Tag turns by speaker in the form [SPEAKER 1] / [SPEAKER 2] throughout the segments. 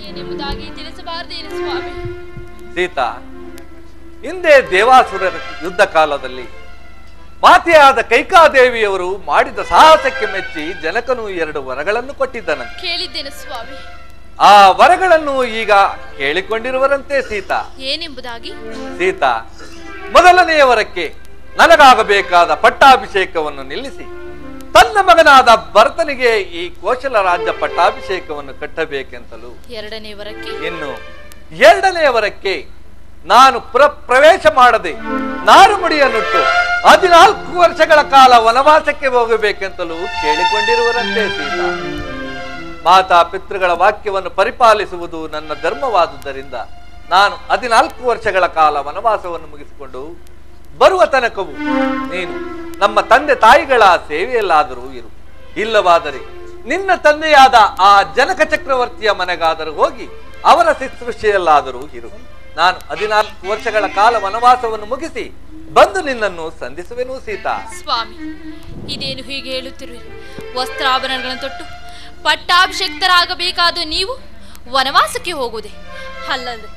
[SPEAKER 1] ಏನೆಂಬುದಾಗಿ ತಿಳಿಸಬಾರದೇನು ಸ್ವಾಮಿ?
[SPEAKER 2] ಸೀತಾ, ಹಿಂದೆ ದೇವಾಸುರರ ಯುದ್ಧ ಕಾಲದಲ್ಲಿ ಮಾತೆಯಾದ ಕೈಕಾದೇವಿಯವರು ಮಾಡಿದ ಸಾಹಸಕ್ಕೆ ಮೆಚ್ಚಿ ಜನಕನು 2 ವರಗಳನ್ನು ಕೊಟ್ಟಿದ್ದನಂತೆ.
[SPEAKER 1] ಕೇಳಿದ್ದೇನೆ ಸ್ವಾಮಿ.
[SPEAKER 2] ಆ ವರಗಳನ್ನು ಈಗ ಕೇಳಿಕೊಂಡಿರುವರಂತೆ ಸೀತಾ.
[SPEAKER 1] ಏನೆಂಬುದಾಗಿ?
[SPEAKER 2] ಸೀತಾ, ಮೊದಲನೆಯ ವರಕ್ಕೆ ನನಗಾಗಬೇಕಾದ ಪಟ್ಟಾಭಿಷೇಕವನ್ನು ನಿಲ್ಲಿಸಿ ತನ್ನ ಮಗನಾದ ಭರತನಿಗೆ ಈ ಕೋಶಲ ರಾಜ್ಯ ಪಟ್ಟಾಭಿಷೇಕವನ್ನು ಕಟ್ಟಬೇಕೆಂತಲೂ,
[SPEAKER 1] ಎರಡನೇ ವರಕ್ಕೆ
[SPEAKER 2] ಇನ್ನು ಎರಡನೆಯ ವರಕ್ಕೆ ನಾನು ಪ್ರವೇಶ ಮಾಡದೆ ನಾರುಮುಡಿಯನ್ನುಟ್ಟು 14 ವರ್ಷಗಳ ಕಾಲ ವನವಾಸಕ್ಕೆ ಹೋಗಬೇಕೆಂತಲೂ ಕೇಳಿಕೊಂಡಿರುವರಂತೆ ಸೀತಾ. ಮಾತಾ ಪಿತೃಗಳ ವಾಕ್ಯವನ್ನು ಪರಿಪಾಲಿಸುವುದು ನನ್ನ ಧರ್ಮವಾದುದರಿಂದ ನಾನು 14 ವರ್ಷಗಳ ಕಾಲ ವನವಾಸವನ್ನು ಮುಗಿಸಿಕೊಂಡು ಬರುವ ತನಕವು ನೀನು ನಮ್ಮ ತಂದೆ ತಾಯಿಗಳ ಸೇವೆಯಲ್ಲಾದರೂ ಇರು. ಇಲ್ಲವಾದರೆ ನಿನ್ನ ತಂದೆಯಾದ ಆ ಜನಕ ಚಕ್ರವರ್ತಿಯ ಮನೆಗಾದರೂ ಹೋಗಿ ಅವರ ಶುಶ್ರೂಷೆಯಲ್ಲಾದರೂ ಇರು. ನಾನು 14 ವರ್ಷಗಳ ಕಾಲ ವನವಾಸವನ್ನು ಮುಗಿಸಿ ಬಂದು ನಿನ್ನನ್ನು ಸಂಧಿಸುವೆನು ಸೀತಾ.
[SPEAKER 1] ಸ್ವಾಮಿ, ಇದೇನು ಹೀಗೆ ಹೇಳುತ್ತಿರುವಿರಿ? ವಸ್ತ್ರಾಭರಣಗಳನ್ನು ತೊಟ್ಟು ಪಟ್ಟಾಭಿಷೇಕ್ತರಾಗಬೇಕಾದ ನೀವು ವನವಾಸಕ್ಕೆ ಹೋಗುವುದೇ? ಅಲ್ಲದೆ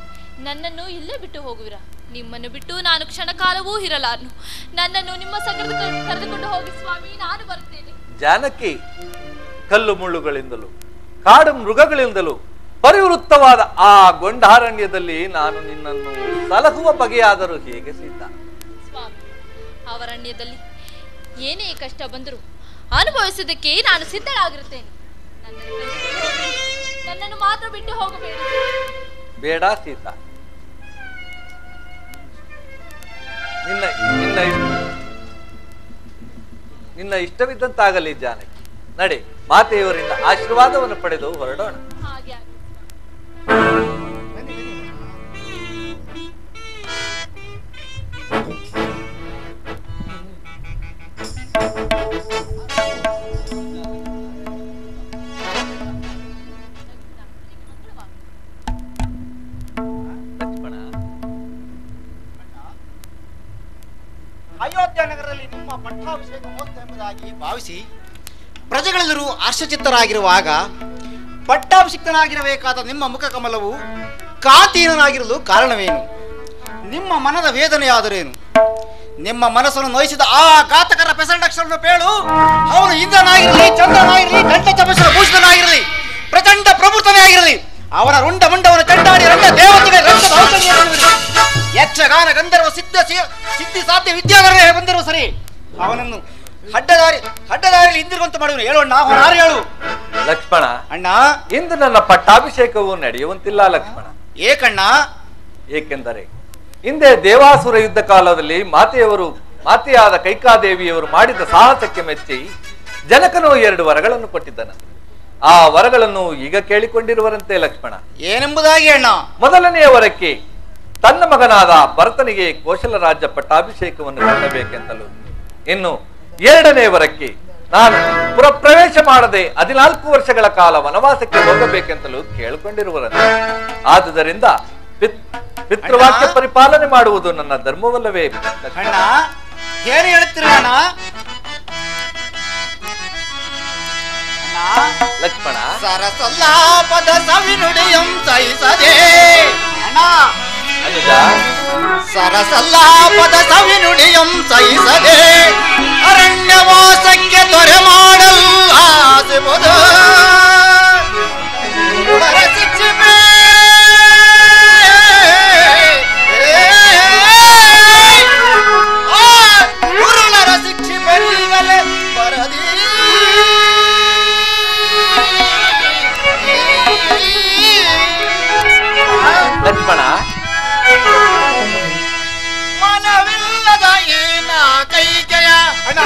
[SPEAKER 1] ನನ್ನನ್ನು ಇಲ್ಲೇ ಬಿಟ್ಟು ಹೋಗುವಿರಾ? ನಿಮ್ಮನ್ನು ಬಿಟ್ಟು ನಾನು ಕ್ಷಣ ಕಾಲವೂ ಇರಲಾರನು. ನನ್ನನ್ನು ನಿಮ್ಮ ಸಂಗಡ ಕರೆದುಕೊಂಡು ಹೋಗಿ ಸ್ವಾಮಿ, ನಾನು ಬರುತ್ತೇನೆ.
[SPEAKER 2] ಜಾನಕಿ, ಕಲ್ಲು ಮುಳ್ಳುಗಳಿಂದಲೂ ಕಾಡು ಮೃಗಗಳಿಂದಲೂ ಪರಿವೃತ್ತವಾದ ಆ ಗೊಂಡಾರಣ್ಯದಲ್ಲಿ ನಾನು ನಿನ್ನನ್ನು ಸಲಹುವ ಬಗೆಯಾದರೂ ಹೇಗೆ ಸೀತಾ?
[SPEAKER 1] ಸ್ವಾಮಿ, ಅವರಣ್ಯದಲ್ಲಿ ಏನೇ ಕಷ್ಟ ಬಂದರೂ ಅನುಭವಿಸುವುದಕ್ಕೆ ನಾನು ಸಿದ್ಧಳಾಗಿರುತ್ತೇನೆ. ನನ್ನನ್ನು ಮಾತ್ರ ಬಿಟ್ಟು ಹೋಗಬೇಡ.
[SPEAKER 2] ಬೇಡ ಸೀತಾ, ನಿನ್ನ ಇಷ್ಟವಿದ್ದಂತಾಗಲಿ ಜಾನಕಿ. ನಡೆ, ಮಾತೆಯವರಿಂದ ಆಶೀರ್ವಾದವನ್ನು ಪಡೆದು ಹೊರಡೋಣ.
[SPEAKER 1] ಹಾಗೆ
[SPEAKER 3] ಅಯೋಧ್ಯ ನಗರದಲ್ಲಿ ನಿಮ್ಮ ಪಟ್ಟಾಭಿಷೇಕ ಮಹೋತ್ಸವ ಎಂಬುದಾಗಿ ಭಾವಿಸಿ ಪ್ರಜೆಗಳೆಲ್ಲರೂ ಹರ್ಷಚಿತ್ತರಾಗಿರುವಾಗ ಪಟ್ಟಾಭಿಷಿಕ್ತನಾಗಿರಬೇಕಾದ ನಿಮ್ಮ ಮುಖ ಕಮಲವು ಕಾಂತಿಹೀನನಾಗಿರಲು ಕಾರಣವೇನು? ನಿಮ್ಮ ಮನದ ವೇದನೆಯಾದರೇನು? ನಿಮ್ಮ ಮನಸ್ಸನ್ನು ನೋಯಿಸಿದ ಆ ಘಾತಕರ ಪೆಸಂಡಕ್ಷರನ್ನು ಪೇಳು. ಅವನು ಇಂದ್ರನಾಗಿರಲಿ, ಚಂದ್ರನಾಗಿರಲಿ, ಕಂಠ ಚಮಚದ ಭೂಷಣನಾಗಿರಲಿ, ಪ್ರಚಂಡ ಪ್ರಭುತನೇ ಆಗಿರಲಿ, ಅವನ ರುಂಡ ಮುಂಡವನ್ನು ಚಂಡಾಡಿ ರಂಗ ದೇವತೆಗೆ ರಂಗದ ಔಷಧಿಯನ್ನು ಯಕ್ಷಗಾನ ಗಂಧರ್ವ ಸಿದ್ಧಿ ಸಾಧ್ಯ ವಿದ್ಯಾಧರನೇ ಬಂದರೂ ಸರಿ ಅವನನ್ನು ಅಡ್ಡದಾರಿಯಲ್ಲಿ ಹಿಂದಿರುವಂತೆ ಮಾಡುವನು. ಹೇಳೋಣ, ಯಾರು ಹೇಳು?
[SPEAKER 2] ಲಕ್ಷ್ಮಣ,
[SPEAKER 3] ಅಣ್ಣ,
[SPEAKER 2] ಇಂದು ನನ್ನ ಪಟ್ಟಾಭಿಷೇಕವು ನಡೆಯುವಂತಿಲ್ಲ ಲಕ್ಷ್ಮಣ.
[SPEAKER 3] ಏಕಣ್ಣ?
[SPEAKER 2] ಏಕೆಂದರೆ ಹಿಂದೆ ದೇವಾಸುರ ಯುದ್ಧ ಕಾಲದಲ್ಲಿ ಮಾತೆಯಾದ ಕೈಕಾದೇವಿಯವರು ಮಾಡಿದ ಸಾಹಸಕ್ಕೆ ಮೆಚ್ಚಿ ಜನಕನು 2 ವರಗಳನ್ನು ಕೊಟ್ಟಿದ್ದನು. ಆ ವರಗಳನ್ನು ಈಗ ಕೇಳಿಕೊಂಡಿರುವರಂತೆ ಲಕ್ಷ್ಮಣ.
[SPEAKER 3] ಏನೆಂಬುದಾಗಿ ಅಣ್ಣ?
[SPEAKER 2] ಮೊದಲನೆಯ ವರಕ್ಕೆ ತನ್ನ ಮಗನಾದ ಭರತನಿಗೆ ಕೋಶಲ ರಾಜ್ಯ ಪಟ್ಟಾಭಿಷೇಕವನ್ನು ಕಟ್ಟಬೇಕೆಂತಲೂ, ಇನ್ನು ಎರಡನೇ ವರಕ್ಕೆ ನಾನು ಪ್ರವೇಶ ಮಾಡದೆ 14 ವರ್ಷಗಳ ಕಾಲ ವನವಾಸಕ್ಕೆ ಹೋಗಬೇಕೆಂತಲೂ ಕೇಳಿಕೊಂಡಿರುವರಂತೆ. ಆದುದರಿಂದ ಪಿತೃವಾಕ್ಯ ಪರಿಪಾಲನೆ ಮಾಡುವುದು ನನ್ನ ಧರ್ಮವಲ್ಲವೇ?
[SPEAKER 3] ಅಣ್ಣ, ಏನು ಹೇಳುತ್ತಿರೋಣ?
[SPEAKER 2] ಲಕ್ಷ್ಮಣ,
[SPEAKER 3] ಸರಸಲ್ಲಾಪದ ಸವಿನುಡಿಯಂ ಸಹಿಸದೆ ಅಣ್ಣ, ಸರಸಲ್ಲಾಪದ ಸವಿನುಡಿಯಂ ಸಹಿಸದೆ ಅರಣ್ಯವಾಸಕ್ಕೆ ತೊರೆ ಮಾಡಲ್ಲ ಆಸೆಬಹುದು ಗುರುಳರ ಶಿಕ್ಷೆ ಬರೀಗಲೆ ಬರದಿ
[SPEAKER 2] ಲಕ್ಷ್ಮಣ,
[SPEAKER 3] ಮನವಿಲ್ಲದ ಏನ ಕೈಕೆಯ ಅಣ್ಣ,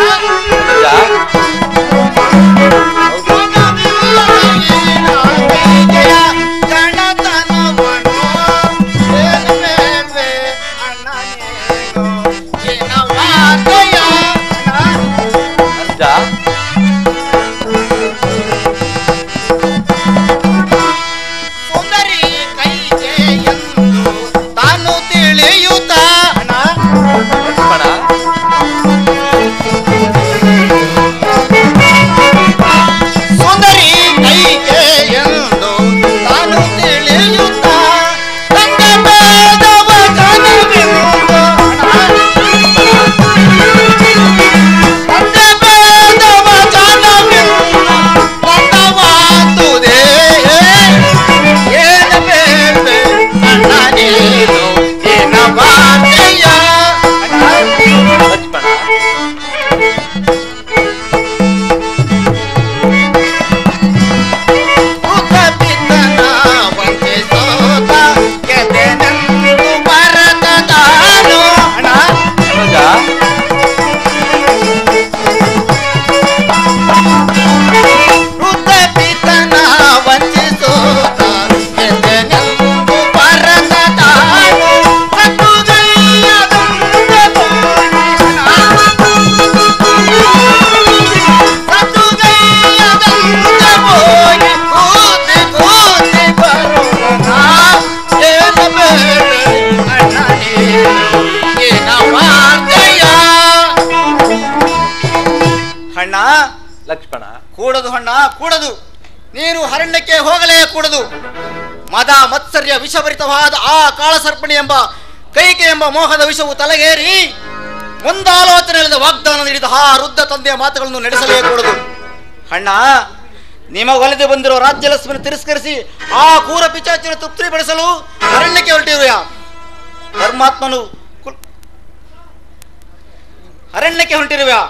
[SPEAKER 3] ಕೂಡದು ಅಣ್ಣ, ಕೂಡದು. ನೀನು ಅರಣ್ಯಕ್ಕೆ ಹೋಗಲೇ ಕೂಡದು. ಮದ ಮತ್ಸರ್ಯ ವಿಷಭರಿತವಾದ ಆ ಕಾಳಸರ್ಪಣಿ ಎಂಬ ಕೈಕೆ ಎಂಬ ಮೋಹದ ವಿಷವು ತಲೆಗೇರಿ ಮುಂದಾಲೋಚನೆಯಿಲ್ಲದ ವಾಗ್ದಾನ ನೀಡಿದ ಆ ವೃದ್ಧ ತಂದೆಯ ಮಾತುಗಳನ್ನು ನಡೆಸಲೇ ಕೂಡದು. ಅಣ್ಣ, ನಿಮಗೊಲಿದು ಬಂದಿರೋ ರಾಜ್ಯಲಕ್ಷ್ಮಿಯನ್ನು ತಿರಸ್ಕರಿಸಿ ಆ ಕೂರ ಪಿಚಾಚಿನ ತೃಪ್ತಿಪಡಿಸಲು ಅರಣ್ಯಕ್ಕೆ ಹೊರಟಿರುವೆಯಾ? ಧರ್ಮಾತ್ಮನು ಅರಣ್ಯಕ್ಕೆ ಹೊರಟಿರುವೆಯಾ?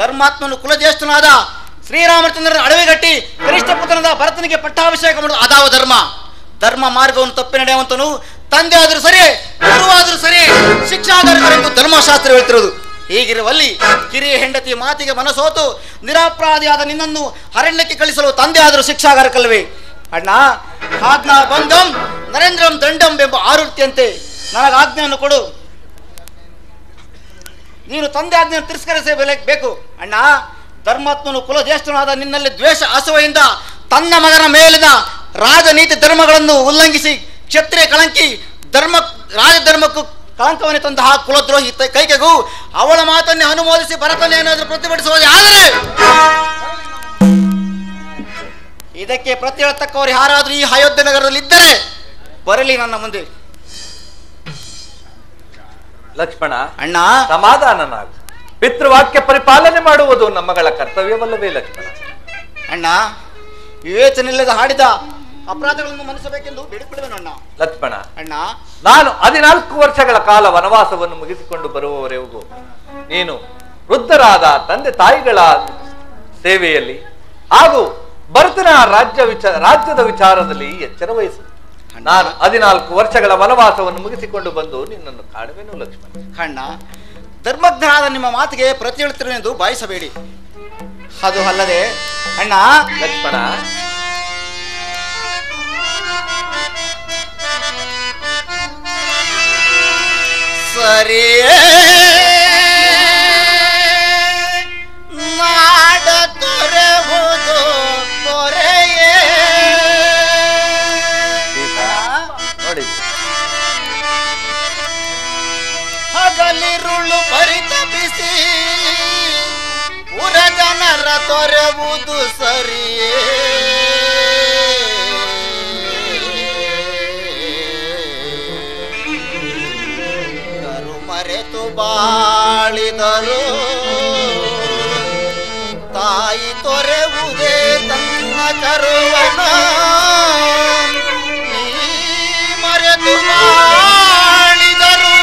[SPEAKER 3] ಧರ್ಮಾತ್ಮನು ಕುಲಜ್ಯೇಷ್ಠನಾದ ಶ್ರೀರಾಮಚಂದ್ರನ ಅಡವಿಗಟ್ಟಿ ಕನಿಷ್ಠ ಪುತ್ರನಾದ ಭರತನಿಗೆ ಪಟ್ಟಾಭಿಷೇಕ ಮಾಡುವುದು ಅದಾವ ಧರ್ಮ. ಧರ್ಮ ಮಾರ್ಗವನ್ನು ತಪ್ಪಿ ನಡೆಯುವಂತನು ತಂದೆ ಆದರೂ ಸರಿ, ಗುರುವಾದರೂ ಸರಿ, ಶಿಕ್ಷಾಧಾರಕರೆಂದು ಧರ್ಮಶಾಸ್ತ್ರ ಹೇಳ್ತಿರೋದು. ಹೀಗಿರುವಲ್ಲಿ ಕಿರಿಯ ಹೆಂಡತಿ ಮಾತಿಗೆ ಮನಸೋತು ನಿರಪರಾಧಿಯಾದ ನಿನ್ನನ್ನು ಅರಣ್ಯಕ್ಕೆ ಕಳಿಸಲು ತಂದೆ ಆದರೂ ಶಿಕ್ಷಾಗಾರಕಲ್ವೇ? ಅಣ್ಣ, ಆಜ್ಞಾ ಬಂಧಂ ನರೇಂದ್ರಂ ದಂಡಂ ಎಂಬ ಆವೃತ್ತಿಯಂತೆ ನನಗೆ ಆಜ್ಞೆಯನ್ನು ಕೊಡು. ನೀನು ತಂದೆ ಆಜ್ಞೆಯನ್ನು ತಿರಸ್ಕರಿಸಬೇಕು. ಅಣ್ಣ, ಧರ್ಮಾತ್ಮನು ಕುಲಜ್ಯೇಷ್ಠನಾದ ನಿನ್ನಲ್ಲಿ ದ್ವೇಷ ಅಸೂಯೆಯಿಂದ ತನ್ನ ಮಗನ ಮೇಲಿನ ರಾಜನೀತಿ ಧರ್ಮಗಳನ್ನು ಉಲ್ಲಂಘಿಸಿ ಕ್ಷತ್ರಿಯ ಕಳಂಕಿ ರಾಜಧರ್ಮಕ್ಕೂ ಕಳಂಕವನ್ನೇ ತಂದ ಆ ಕುಲದ್ರೋಹಿ ಕೈಕೆಗೂ ಅವಳ ಮಾತನ್ನೇ ಅನುಮೋದಿಸಿ ಭರತನೇನಾದರೂ ಪ್ರತಿಭಟಿಸುವುದು ಆದರೆ ಇದಕ್ಕೆ ಪ್ರತಿ ಹೇಳತಕ್ಕವರು ಯಾರಾದರೂ ಈ ಅಯೋಧ್ಯೆ ನಗರದಲ್ಲಿ ಇದ್ದರೆ ಬರಲಿ ನನ್ನ ಮುಂದೆ.
[SPEAKER 2] ಲಕ್ಷ್ಮಣ,
[SPEAKER 3] ಅಣ್ಣ
[SPEAKER 2] ಸಮಾಧಾನನಾಗು. ಪಿತೃವಾಕ್ಯ ಪರಿಪಾಲನೆ ಮಾಡುವುದು ನಮ್ಮಗಳ ಕರ್ತವ್ಯವಲ್ಲವೇ ಲಕ್ಷ್ಮಣ?
[SPEAKER 3] ಅಣ್ಣ, ವಿವೇಚನೆಯಿಲ್ಲದೆ ಹಾಡಿದ ಅಪರಾಧಗಳನ್ನು ಮನ್ನಿಸಬೇಕೆಂದು ಬೇಡಿಕೊಳ್ಳುವೆನು ಅಣ್ಣ.
[SPEAKER 2] ಲಕ್ಷ್ಮಣ,
[SPEAKER 3] ಅಣ್ಣ,
[SPEAKER 2] ನಾನು 14 ವರ್ಷಗಳ ಕಾಲ ವನವಾಸವನ್ನು ಮುಗಿಸಿಕೊಂಡು ಬರುವವರೆಗೂ ನೀನು ವೃದ್ಧರಾದ ತಂದೆ ತಾಯಿಗಳ ಸೇವೆಯಲ್ಲಿ ಹಾಗೂ ಭರತನ ರಾಜ್ಯದ ವಿಚಾರದಲ್ಲಿ ಎಚ್ಚರ ವಹಿಸು. ನಾನು 14 ವರ್ಷಗಳ ವನವಾಸವನ್ನು ಮುಗಿಸಿಕೊಂಡು ಬಂದು ನಿನ್ನನ್ನು ಕಾಡುವೆನು ಲಕ್ಷ್ಮಣ.
[SPEAKER 3] ಅಣ್ಣ, ಧರ್ಮಜ್ಞಾನದ ನಿಮ್ಮ ಮಾತಿಗೆ ಪ್ರತಿ ಹೇಳುತ್ತಿರುವೆಂದು ಭಾವಿಸಬೇಡಿ. ಅದು ಅಲ್ಲದೆ ಅಣ್ಣ
[SPEAKER 2] ಲಕ್ಷ್ಮಣ,
[SPEAKER 3] ಸರಿಯೇ ನಾಡ ತೊರೆವುದು ತೊರೆಯೇ
[SPEAKER 2] ನೋಡಿ,
[SPEAKER 3] ಹಗಲಿರುಳು ಪರಿತಪಿಸಿ ಪುರ ಜನರ ತೊರೆವುದು ಸರಿಯೇ. ಕರು ಮರೆತು ಬಾಳಿದರು ತಾಯಿ ತೊರೆವುದೇ ತನ್ನ ಕರುವನ. ಮರೆತು ಬಾಳಿದರು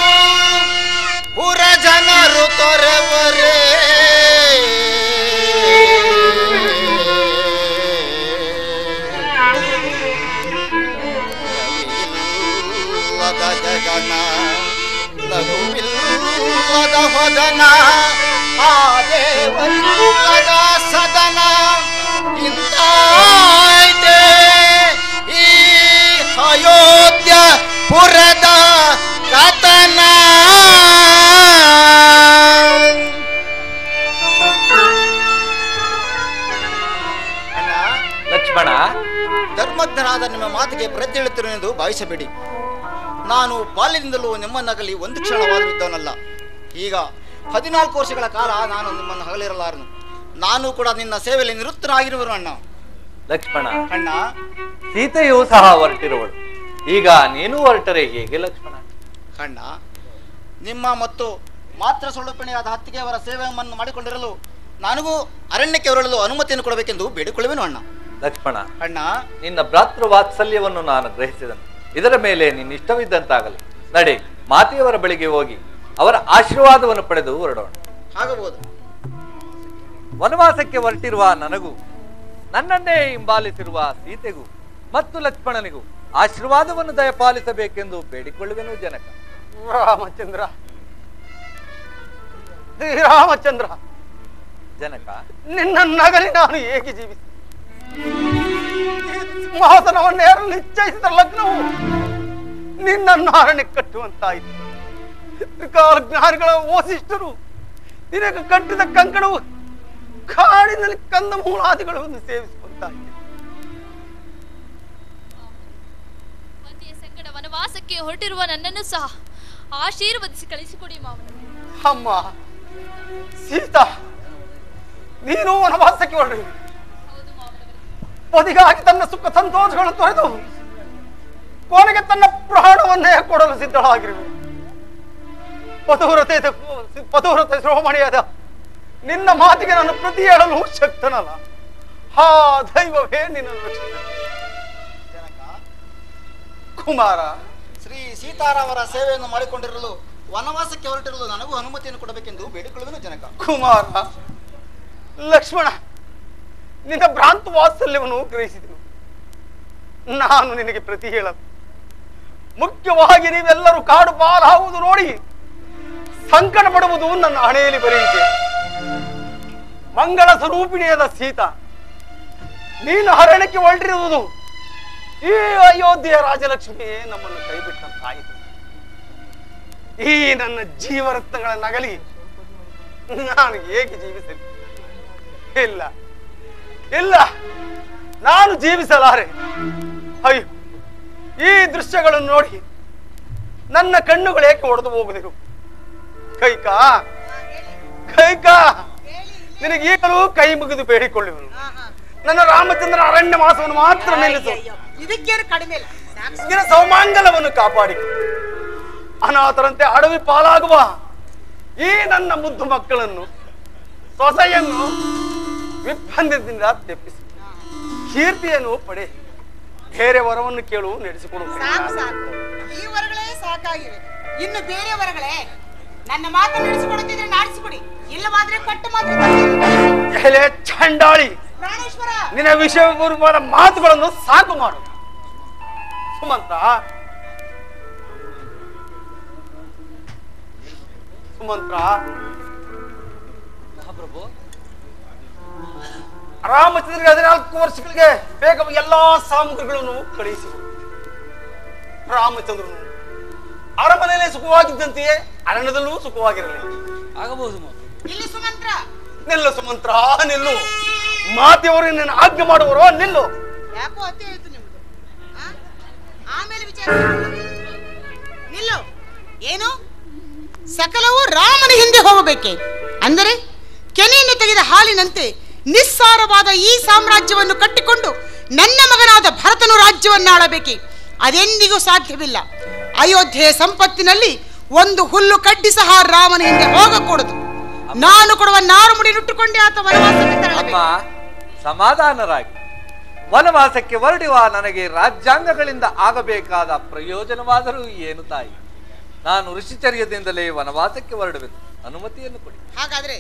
[SPEAKER 3] ಪುರ ಜನರು ತೊರೆವರೇ. ಜಗನ ನಗುವಿಲ್ಲದ ಹೊದನ ಆ ದೇವರಿಲ್ಲದ ಸದನ ಇಂತಾಯ್ತೆ ಈ ಅಯೋಧ್ಯ ಪುರದ ಕಥನ.
[SPEAKER 2] ಲಕ್ಷ್ಮಣ,
[SPEAKER 3] ಧರ್ಮಜ್ಞನಾದ ನಿಮ್ಮ ಮಾತಿಗೆ ಪ್ರತಿ ಹೇಳುತ್ತಿರುವೆಂದು ಭಾವಿಸಬೇಡಿ. ನಾನು ಬಾಲ್ಯದಿಂದಲೂ ನಿಮ್ಮನ್ನಾಗಲಿ ಒಂದು ಕ್ಷಣವಾದರೂ ಇದ್ದವನಲ್ಲ. ಈಗ 14 ವರ್ಷಗಳ ಕಾಲ ನಾನು ನಿಮ್ಮನ್ನು ಹಗಲಿರಲಾರನು. ನಾನು ಕೂಡ ನಿನ್ನ ಸೇವೆಯಲ್ಲಿ ನಿವೃತ್ತನಾಗಿರುವರು ಅಣ್ಣ.
[SPEAKER 2] ಲಕ್ಷ್ಮಣ,
[SPEAKER 3] ಅಣ್ಣ,
[SPEAKER 2] ಸೀತೆಯೂ ಸಹ ಹೊರಟಿರುವಳು. ಈಗ ನೀನು ಹೊರಟರೆ ಹೇಗೆ ಲಕ್ಷ್ಮಣ?
[SPEAKER 3] ಅಣ್ಣ, ನಿಮ್ಮ ಮತ್ತು ಮಾತ್ರ ಸೊಳ್ಳುಪಣೆಯಾದ ಹತ್ತಿಗೆಯವರ ಸೇವೆಯನ್ನು ಮಾಡಿಕೊಂಡಿರಲು ನನಗೂ ಅರಣ್ಯಕ್ಕೆ ಹೊರಳಲು ಅನುಮತಿಯನ್ನು ಕೊಡಬೇಕೆಂದು ಬೇಡಿಕೊಳ್ಳುವೆನು ಅಣ್ಣ.
[SPEAKER 2] ಲಕ್ಷ್ಮಣ,
[SPEAKER 3] ಅಣ್ಣ,
[SPEAKER 2] ನಿನ್ನ ಭ್ರಾತೃ ವಾತ್ಸಲ್ಯವನ್ನು ನಾನು ಗ್ರಹಿಸಿದನು. ಇದರ ಮೇಲೆ ನಿನ್ನ ಇಷ್ಟವಿದ್ದಂತಾಗಲಿ. ನಡೆ, ಮಾತೆಯವರ ಬಳಿಗೆ ಹೋಗಿ ಅವರ ಆಶೀರ್ವಾದವನ್ನು ಪಡೆದು ಹೊರಡೋಣ.
[SPEAKER 3] ಆಗಬಹುದು.
[SPEAKER 2] ವನವಾಸಕ್ಕೆ ಹೊರಟಿರುವ ನನಗೂ ನನ್ನನ್ನೇ ಹಿಂಬಾಲಿಸಿರುವ ಸೀತೆಗೂ ಮತ್ತು ಲಕ್ಷ್ಮಣನಿಗೂ ಆಶೀರ್ವಾದವನ್ನು ದಯಪಾಲಿಸಬೇಕೆಂದು ಬೇಡಿಕೊಳ್ಳುವೆನು ಜನಕ.
[SPEAKER 4] ರಾಮಚಂದ್ರ, ಶ್ರೀರಾಮಚಂದ್ರ,
[SPEAKER 2] ಜನಕ,
[SPEAKER 4] ನಿನ್ನ ನಗಲಿ ನಾನು ಹೇಗೆ ಜೀವಿಸಿ ಸಿಂಹಾಸನವನ್ನೇರಲು ನಿಶ್ಚಯಿಸಿದ ಲಗ್ನವು ನಿನ್ನನ್ನು ಅರಣ್ಯಕ್ಕೆ ಕಟ್ಟುವಂತಾಯಿತು. ಜ್ಞಾನಿಗಳ ವಸಿಷ್ಠರು ನಿನಗೆ ಕಟ್ಟಿದ ಕಂಕಣವು ಕಾಡಿನಲ್ಲಿ ಕಂದ ಮೂಲಾದಿಗಳನ್ನು ಸೇವಿಸುವಂತಾಯಿತು.
[SPEAKER 1] ಪತಿಯ ಸಂಗಡ ವನವಾಸಕ್ಕೆ ಹೊರಟಿರುವ ನನ್ನನ್ನು ಸಹ ಆಶೀರ್ವದಿಸಿ ಕಳಿಸಿಕೊಡಿ ಮಾವನ.
[SPEAKER 4] ಅಮ್ಮ ಸೀತಾ, ನೀನು ವನವಾಸಕ್ಕೆ ಹೊರಡಿ ಪತಿಗಾಗಿ ತನ್ನ ಸುಖ ಸಂತೋಷಗಳನ್ನು ತೊರೆದು ಕೊನೆಗೆ ತನ್ನ ಪ್ರಾಣವನ್ನೇ ಕೊಡಲು ಸಿದ್ಧಳಾಗಿರುವೆ. ಪತುವ್ರತೆ ಶ್ರೋಮಣಿಯಾದ ನಿನ್ನ ಮಾತಿಗೆ ನಾನು ಪ್ರತಿ ಹೇಳಲು ಶಕ್ತನಲ್ಲ. ಹಾ ದೈವವೇ ನಿನ್ನ ರಕ್ಷಣೆ. ಕುಮಾರ,
[SPEAKER 3] ಶ್ರೀ ಸೀತಾರಾಮರ ಸೇವೆಯನ್ನು ಮಾಡಿಕೊಂಡಿರಲು ವನವಾಸಕ್ಕೆ ಹೊರಟಿರಲು ನನಗೂ ಅನುಮತಿಯನ್ನು ಕೊಡಬೇಕೆಂದು ಬೇಡಿಕೊಳ್ಳುವೆನು ಜನಕ.
[SPEAKER 4] ಕುಮಾರ, ಲಕ್ಷ್ಮಣ, ನಿನ್ನ ಭ್ರಾಂತ ವಾತ್ಸಲ್ಯವನ್ನು ಗ್ರಹಿಸಿದೆನು. ನಾನು ನಿನಗೆ ಪ್ರತಿ ಹೇಳಲು, ಮುಖ್ಯವಾಗಿ ನೀವೆಲ್ಲರೂ ಕಾಡು ಪಾಲಾಗುವುದು ನೋಡಿ ಸಂಕಟ ಪಡುವುದು ನನ್ನ ಹಣೆಯಲ್ಲಿ ಬರೆಯಿದೆ. ಮಂಗಳ ಸ್ವರೂಪಿಣಿಯಾದ ಸೀತಾ ನೀನು ಹರಣಕ್ಕೆ ಹೊರಟಿರುವುದು ಈ ಅಯೋಧ್ಯೆಯ ರಾಜಲಕ್ಷ್ಮಿಯೇ ನಮ್ಮನ್ನು ಕೈಬಿಟ್ಟಂತಾಯಿತು. ಈ ನನ್ನ ಜೀವರತ್ನಗಳ ನಗಲಿ ನಾನು ಹೇಗೆ ಜೀವಿಸಲಿ? ಇಲ್ಲ ಇಲ್ಲ, ನಾನು ಜೀವಿಸಲಾರೆ. ಅಯ್ಯೋ, ಈ ದೃಶ್ಯಗಳನ್ನು ನೋಡಿ ನನ್ನ ಕಣ್ಣುಗಳು ಏಕೆ ಒಡೆದು ಹೋಗುದಿರು? ಕೈಕಾ ಕೈಕಾ, ನಿನಗೀಗಲೂ ಕೈ ಮುಗಿದು ಬೇಡಿಕೊಳ್ಳುವನು. ನನ್ನ ರಾಮಚಂದ್ರನ ಅರಣ್ಯ ಮಾಸವನ್ನು ಮಾತ್ರ ನಿಲ್ಲಿಸು.
[SPEAKER 5] ಇದಕ್ಕೇನು ಕಡಿಮೆ ಇಲ್ಲ.
[SPEAKER 4] ನಿನ್ನ ಸೌಮಾಂಗಲವನ್ನು ಕಾಪಾಡಿ ಅನಾಥರಂತೆ ಅಡವಿ ಪಾಲಾಗುವ ಈ ನನ್ನ ಮುದ್ದು ಮಕ್ಕಳನ್ನು, ಸೊಸೆಯನ್ನು ವಿಪ್ಪಂದದಿಂದ ತೆಪ್ಪಿಸಿ ಕೀರ್ತಿಯನ್ನು ಪಡೆ. ಬೇರೆ ವರವನ್ನು ಕೇಳು, ನಡೆಸಿಕೊಡು.
[SPEAKER 5] ಸಾಕು ಸಾಕು, ಈ ವರಗಳೇ ಸಾಕಾಗಿವೆ. ಇನ್ನು ಬೇರೆ ವರಗಳೇ? ನನ್ನ ಮಾತನ್ನು ನಡೆಸಿಕೊಡುತ್ತಿದ್ರೆ ನಾಡಿಸಿಕೊಡಿ, ಇಲ್ಲವಾದ್ರೆ ಕೊಟ್ಟು ಮಾತ್ರ.
[SPEAKER 4] ಎಲೆ ಚಂಡಾಳಿ,
[SPEAKER 5] ಪ್ರಾಣೇಶ್ವರ,
[SPEAKER 4] ನಿನ್ನ ವಿಷಯಪೂರ್ವವಾದ ಮಾತುಗಳನ್ನು ಸಾಕು ಮಾಡು. ಸುಮಂತ, ಸುಮಂತ್ರ,
[SPEAKER 2] ಮಹಾಪ್ರಭು,
[SPEAKER 4] ರಾಮಚಂದ್ರಗೆ 14 ವರ್ಷಗಳಿಗೆ ಬೇಗ ಎಲ್ಲಾ ಸಾಮಗ್ರಿಗಳನ್ನು ಕಳುಹಿಸಿ. ರಾಮಚಂದ್ರನು ಅರಮನೆಯಲ್ಲೇ ಸುಖವಾಗಿದ್ದಂತೆಯೇ ಅರಣ್ಯದಲ್ಲೂ ಸುಖವಾಗಿರಲಿ.
[SPEAKER 2] ಆಗಬಹುದು.
[SPEAKER 5] ಇಲ್ಲಿ ಸುಮಂತ್ರ,
[SPEAKER 4] ನಿಲ್ಲು ಸುಮಂತ್ರ, ನಿಲ್ಲು. ಮಾತೆಯವರು ನಿನ್ನ ಆಜ್ಞೆ ಮಾಡುವರೋ ನಿಲ್ಲು.
[SPEAKER 5] ಯಾಕೋ ಅತ್ತೆ ಆಯ್ತು ನಿಮ್ದು. ಆಮೇಲೆ ವಿಚಾರ ನಿಲ್ಲು. ಏನು ಸಕಲವು ರಾಮನ ಹಿಂದೆ ಹೋಗಬೇಕೆ? ಅಂದರೆ ಕೆನೆಯನ್ನು ತೆಗೆದ ಹಾಲಿನಂತೆ ನಿಸ್ಸಾರವಾದ ಈ ಸಾಮ್ರಾಜ್ಯವನ್ನು ಕಟ್ಟಿಕೊಂಡು ನನ್ನ ಮಗನಾದ ಭರತನು ರಾಜ್ಯವನ್ನು ಆಳಬೇಕೆ? ಅದೆಂದಿಗೂ ಸಾಧ್ಯವಿಲ್ಲ. ಅಯೋಧ್ಯೆಯ ಸಂಪತ್ತಿನಲ್ಲಿ ಒಂದು ಹುಲ್ಲು ಕಡ್ಡಿ ಸಹ ರಾಮನ ಹಿಂದೆ ಹೋಗಕೂಡದು. ನಾನು ಕೊಡುವ ನಾರುಮುಡಿ ನುಟ್ಟುಕೊಂಡೆ ಆತ ವನವಾಸಕ್ಕೆ ತೆರಳಬೇಕು.
[SPEAKER 2] ಸಮಾಧಾನರಾಗಿ. ವನವಾಸಕ್ಕೆ ಹೊರಡುವ ನನಗೆ ರಾಜ್ಯಾಂಗಗಳಿಂದ ಆಗಬೇಕಾದ ಪ್ರಯೋಜನವಾದರೂ ಏನು ತಾಯಿ? ನಾನು ಋಷಿಚರ್ಯದಿಂದಲೇ ವನವಾಸಕ್ಕೆ ಹೊರಡುವೆನು. ಅನುಮತಿಯನ್ನು ಕೊಡಿ.
[SPEAKER 5] ಹಾಗಾದ್ರೆ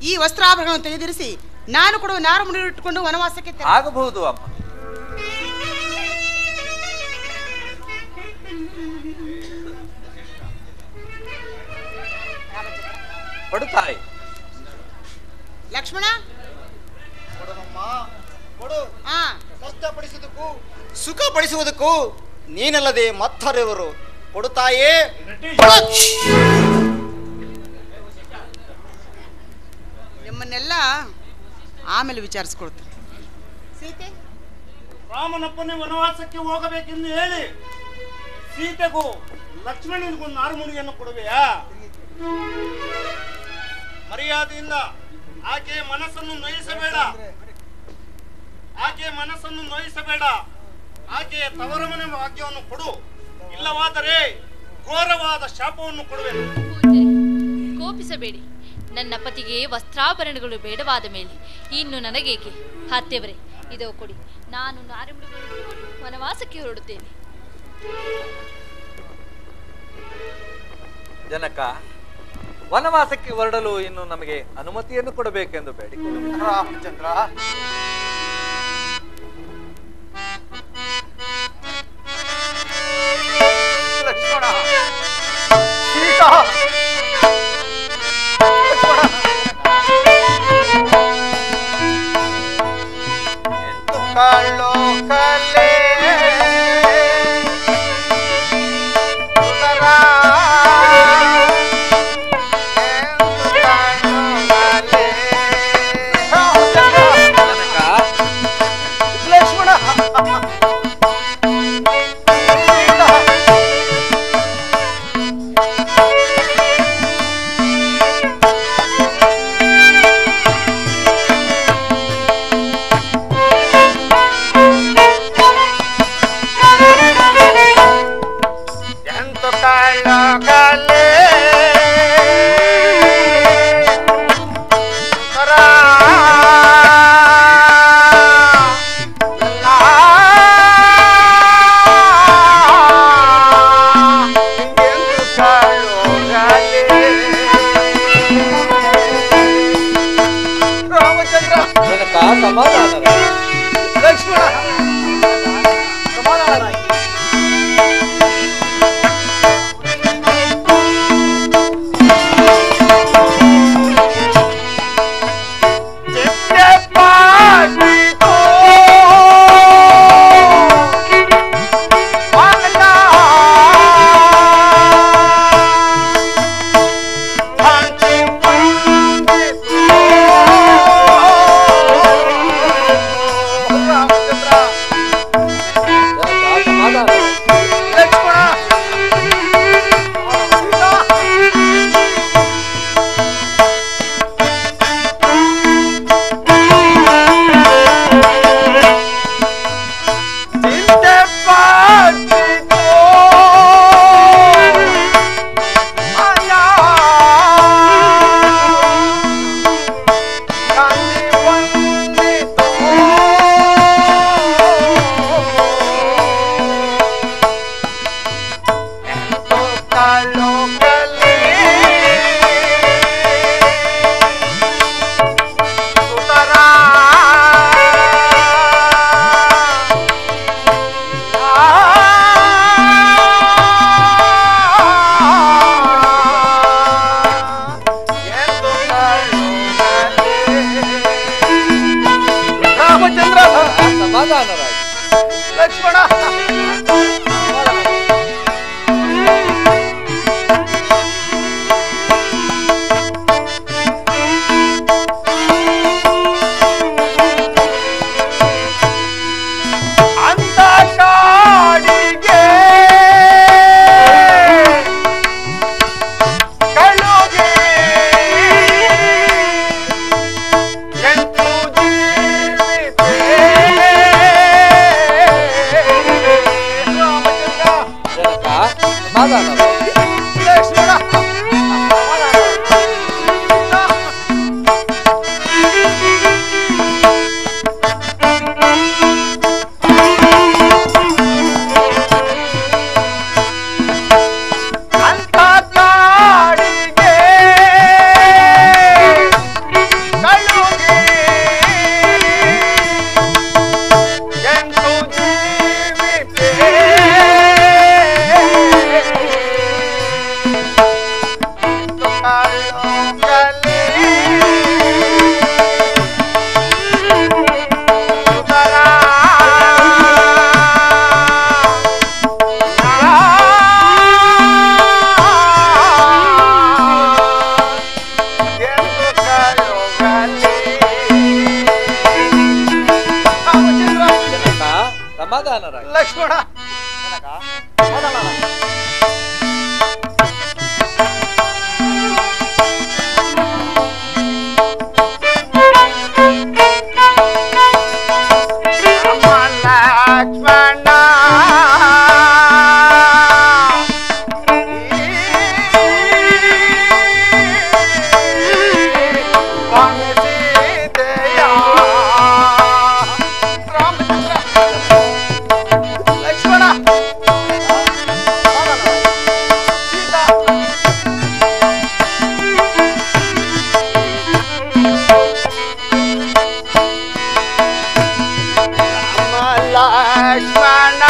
[SPEAKER 5] ಈ ವಸ್ತ್ರಾಭರಣವನ್ನು ತೆಗೆದಿರಿಸಿ ನಾನು ಕೊಡುವ ನಾರುಮುಡಿ ಇಟ್ಟುಕೊಂಡು ವನವಾಸಕ್ಕೆ
[SPEAKER 2] ಆಗಬಹುದು ಅಮ್ಮ. ಕೊಡು ತಾಯಿ.
[SPEAKER 5] ಲಕ್ಷ್ಮಣ,
[SPEAKER 3] ಕೊಡಮ್ಮ, ಕೊಡು.
[SPEAKER 5] ಹಾ,
[SPEAKER 3] ಕಷ್ಟಪಡಿಸುವುದಕ್ಕೂ ಸುಖಪಡಿಸುವುದಕ್ಕೂ ನೀನಲ್ಲದೆ ಮತ್ತಾರೆವರು. ಕೊಡುತ್ತಾಯೇ.
[SPEAKER 5] ನಿಮ್ಮನ್ನೆಲ್ಲ ಆಮೇಲೆ ವಿಚಾರಿಸ್ಕೊಳ್ತೀನಿ. ಸೀತೆ,
[SPEAKER 6] ರಾಮನಪ್ಪನೇ ವನವಾಸಕ್ಕೆ ಹೋಗಬೇಕೆಂದು ಹೇಳಿ ಸೀತೆಗೂ ಲಕ್ಷ್ಮಣನಿಗೂ ನಾರುಮುಡಿಯನ್ನು ಕೊಡುವೆಯಾ? ಮರ್ಯಾದೆಯಿಂದ ಆಕೆಯ ಮನಸ್ಸನ್ನು ನೋಯಿಸಬೇಡ. ಆಕೆಯ ಮನಸ್ಸನ್ನು ನೋಯಿಸಬೇಡ. ಆಕೆಯ ತವರ ಮನೆ ಭಾಗ್ಯವನ್ನು ಕೊಡು. ಇಲ್ಲವಾದರೆ ಘೋರವಾದ ಶಾಪವನ್ನು ಕೊಡುವೆನು.
[SPEAKER 1] ಕೋಪಿಸಬೇಡಿ. ನನ್ನ ಪತಿಗೆ ವಸ್ತ್ರಾಭರಣಗಳು ಬೇಡವಾದ ಮೇಲೆ ಇನ್ನು ನನಗೇಕೆ? ಹತ್ತೆವರೇ, ಇದೋ ಕೊಡಿ. ನಾನು ನಾರುಮುಡಿಗಳನ್ನು ವನವಾಸಕ್ಕೆ ಹೊರಡುತ್ತೇನೆ.
[SPEAKER 2] ಜನಕ, ವನವಾಸಕ್ಕೆ ಹೊರಡಲು ಇನ್ನು ನಮಗೆ ಅನುಮತಿಯನ್ನು ಕೊಡಬೇಕೆಂದು ಬೇಡಿ.
[SPEAKER 4] ರಾಮಚಂದ್ರ, ಲಕ್ಷ್ಮಣ, ಸೀತಾ, ಕಳ್ಳೋ ಕಲೆ ಲಕ್ಷ್ಮಣ ಅಂತ ಕಾಡಿಗೆ ಕಳುಗೆ ಎಂಟು ಜೀವಿತೆ
[SPEAKER 2] ಸಮಾಧಾನ
[SPEAKER 4] ಲಕ್ಷ್ಮಣ ಅಂತ ಕಾಡಿಗೆ ಕಳುಗೆ ಎಂಟು ಜೀವಿತೆ
[SPEAKER 2] ಸಮಾಧಾನರಾಗಿ
[SPEAKER 4] ಲಕ್ಷ್ಮಣ ಲಕ್ಷ್ಮಣ ಲಕ್ಷ್ಮಣ ಲಕ್ಷ್ಮಣ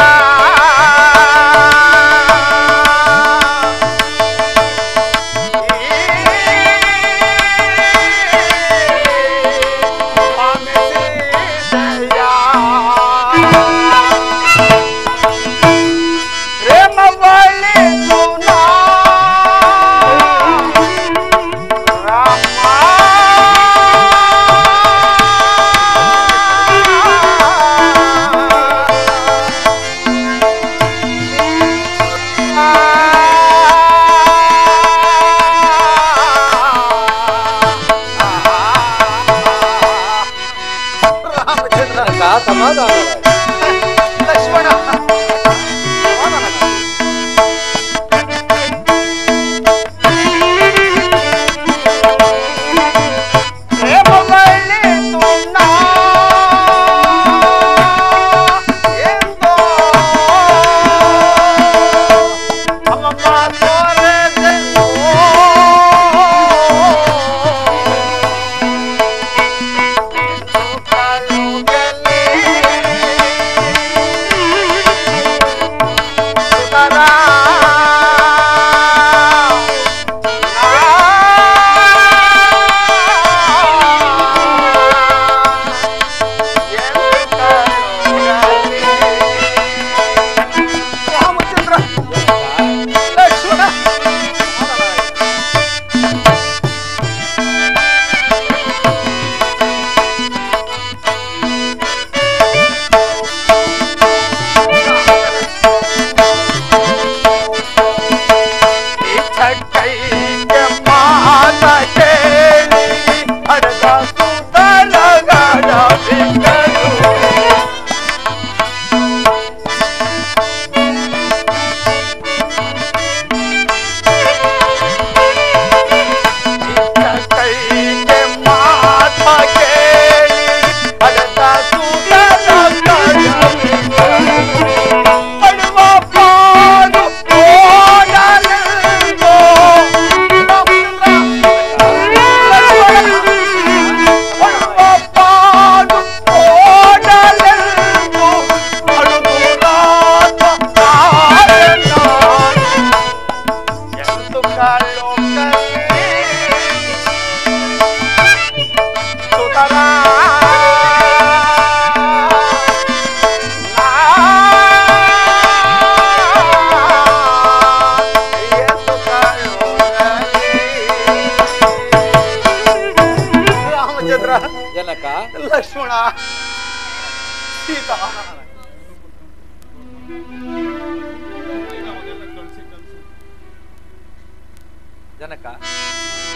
[SPEAKER 2] ಜನಕ,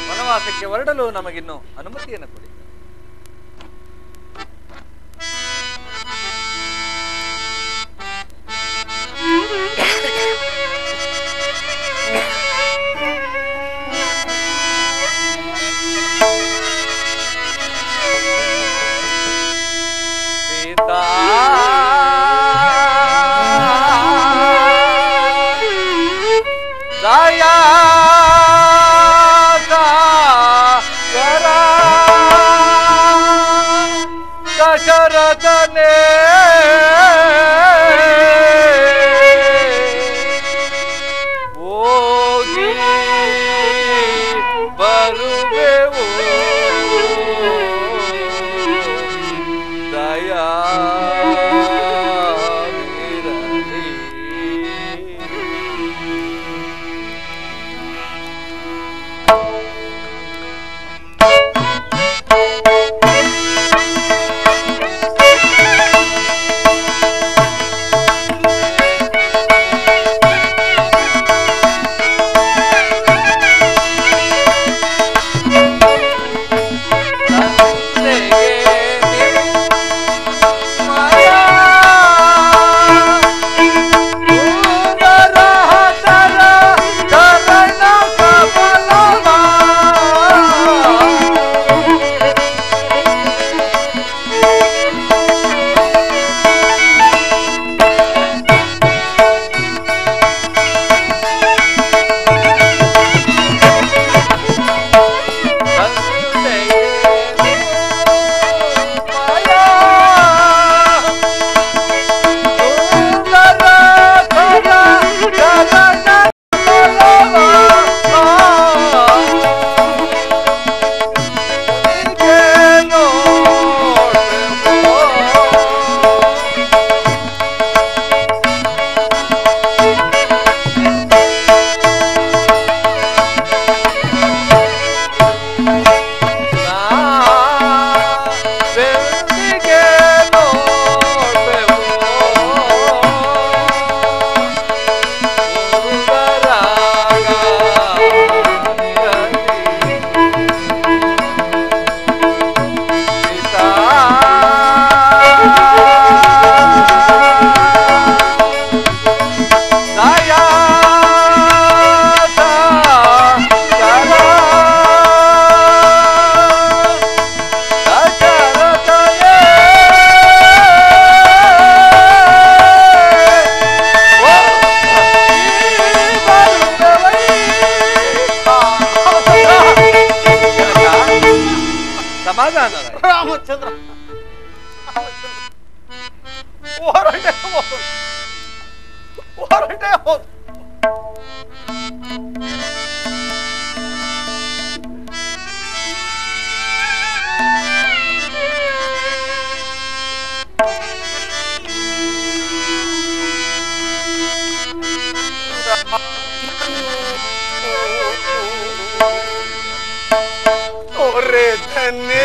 [SPEAKER 2] ವನವಾಸಕ್ಕೆ ಹೊರಡಲು ನಮಗಿನ್ನು ಅನುಮತಿಯನ್ನು ಕೊಡಿ. ದಶರಥನೇ ಹೋಗಿ ಬರುವೆವು ದಯಾ
[SPEAKER 4] ರಾಮಚಂದ್ರ ಹೊರಟೆ ಹೋದು.
[SPEAKER 6] ओरे धन्य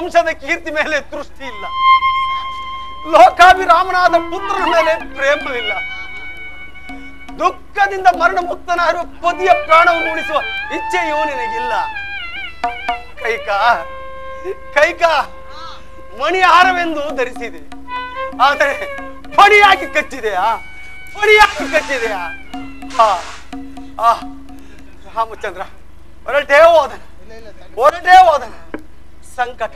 [SPEAKER 4] ವಂಶದ ಕೀರ್ತಿ ಮೇಲೆ ದೃಷ್ಟಿ ಇಲ್ಲ, ಲೋಕಾಭಿರಾಮನಾದ ಪುತ್ರನ ಮೇಲೆ ಪ್ರೇಮವಿಲ್ಲ. ದುಃಖದಿಂದ ಮರಣ ಮುಕ್ತನಾಗಿರುವ ಪತಿಯ ಪ್ರಾಣವನ್ನು ಉಳಿಸುವ ಇಚ್ಛೆಯೂ ನಿನಗಿಲ್ಲ. ಕೈಕಾ ಮಣಿಹಾರವೆಂದು ಧರಿಸಿದೆ, ಆದರೆ ಪಣಿಯಾಗಿ ಕಚ್ಚಿದೆಯಾ? ರಾಮಚಂದ್ರ ಹೊರಟೇ ಹೋದನ. ಸಂಕಟ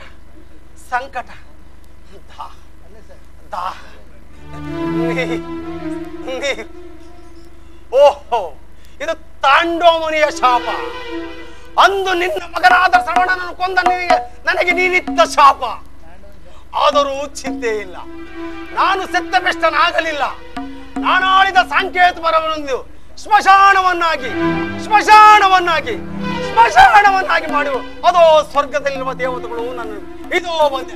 [SPEAKER 4] ಓಹೋ, ಇದು ತಾಂಡೋಮನಿಯ ಶಾಪ. ಅಂದು ನಿನ್ನ ಮಗನಾದ ಶ್ರವಣನನ್ನು ಕೊಂದ ನನಗೆ ನೀನಿತ್ತ ಶಾಪ. ಆದರೂ ಚಿಂತೆ ಇಲ್ಲ, ನಾನು ಸೆತ್ತ ಬೆಷ್ಟನಾಗಲಿಲ್ಲ. ನಾನಾಳಿದ ಸಾಂಕೇತ ಪರವನೊಂದು ಸ್ಮಶಾನವನ್ನಾಗಿ ಮಾಡುವ. ಅದೋ ಸ್ವರ್ಗದಲ್ಲಿರುವ ದೇವತೆಗಳು ನನ್ನ ಇದೋ ಬಂದೆ.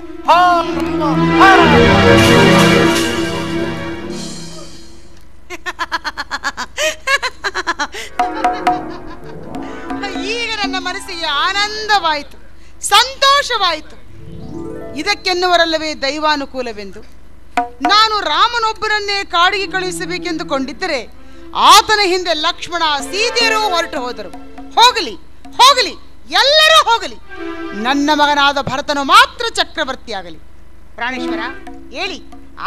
[SPEAKER 5] ಈಗ ನನ್ನ ಮನಸ್ಸಿಗೆ ಆನಂದವಾಯಿತು, ಸಂತೋಷವಾಯಿತು. ಇದಕ್ಕೆನ್ನುವರಲ್ಲವೇ ದೈವಾನುಕೂಲವೆಂದು. ನಾನು ರಾಮನೊಬ್ಬರನ್ನೇ ಕಾಡಿಗೆ ಕಳುಹಿಸಬೇಕೆಂದುಕೊಂಡಿದ್ದರೆ ಆತನ ಹಿಂದೆ ಲಕ್ಷ್ಮಣ ಸೀತೆಯರೂ ಹೊರಟು ಹೋದರು. ಹೋಗಲಿ, ಎಲ್ಲರೂ ಹೋಗಲಿ. ನನ್ನ ಮಗನಾದ ಭರತನು ಮಾತ್ರ ಚಕ್ರವರ್ತಿಯಾಗಲಿ. ಪ್ರಾಣೇಶ್ವರ ಹೇಳಿ,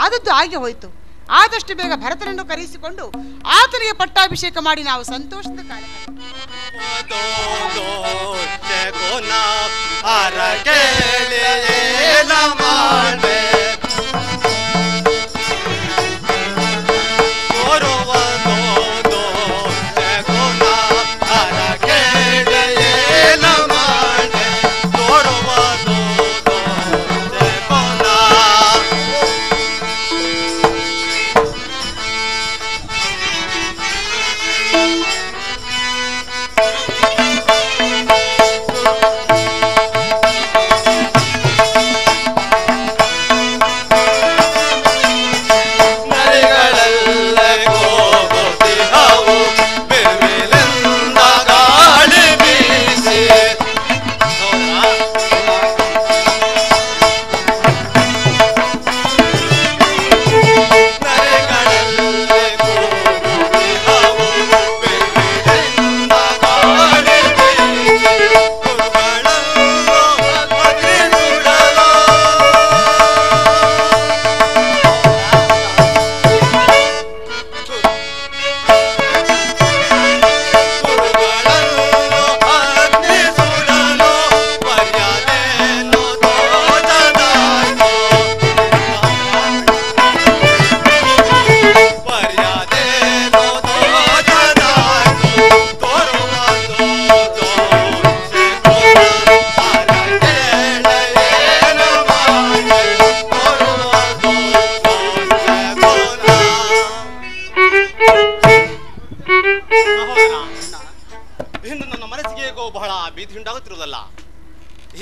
[SPEAKER 5] ಆದದ್ದು ಆಗಿ ಹೋಯಿತು. ಆದಷ್ಟು ಬೇಗ ಭರತನನ್ನು ಕರೆಸಿಕೊಂಡು ಆತನಿಗೆ ಪಟ್ಟಾಭಿಷೇಕ ಮಾಡಿ ನಾವು ಸಂತೋಷದ ಕಾಲ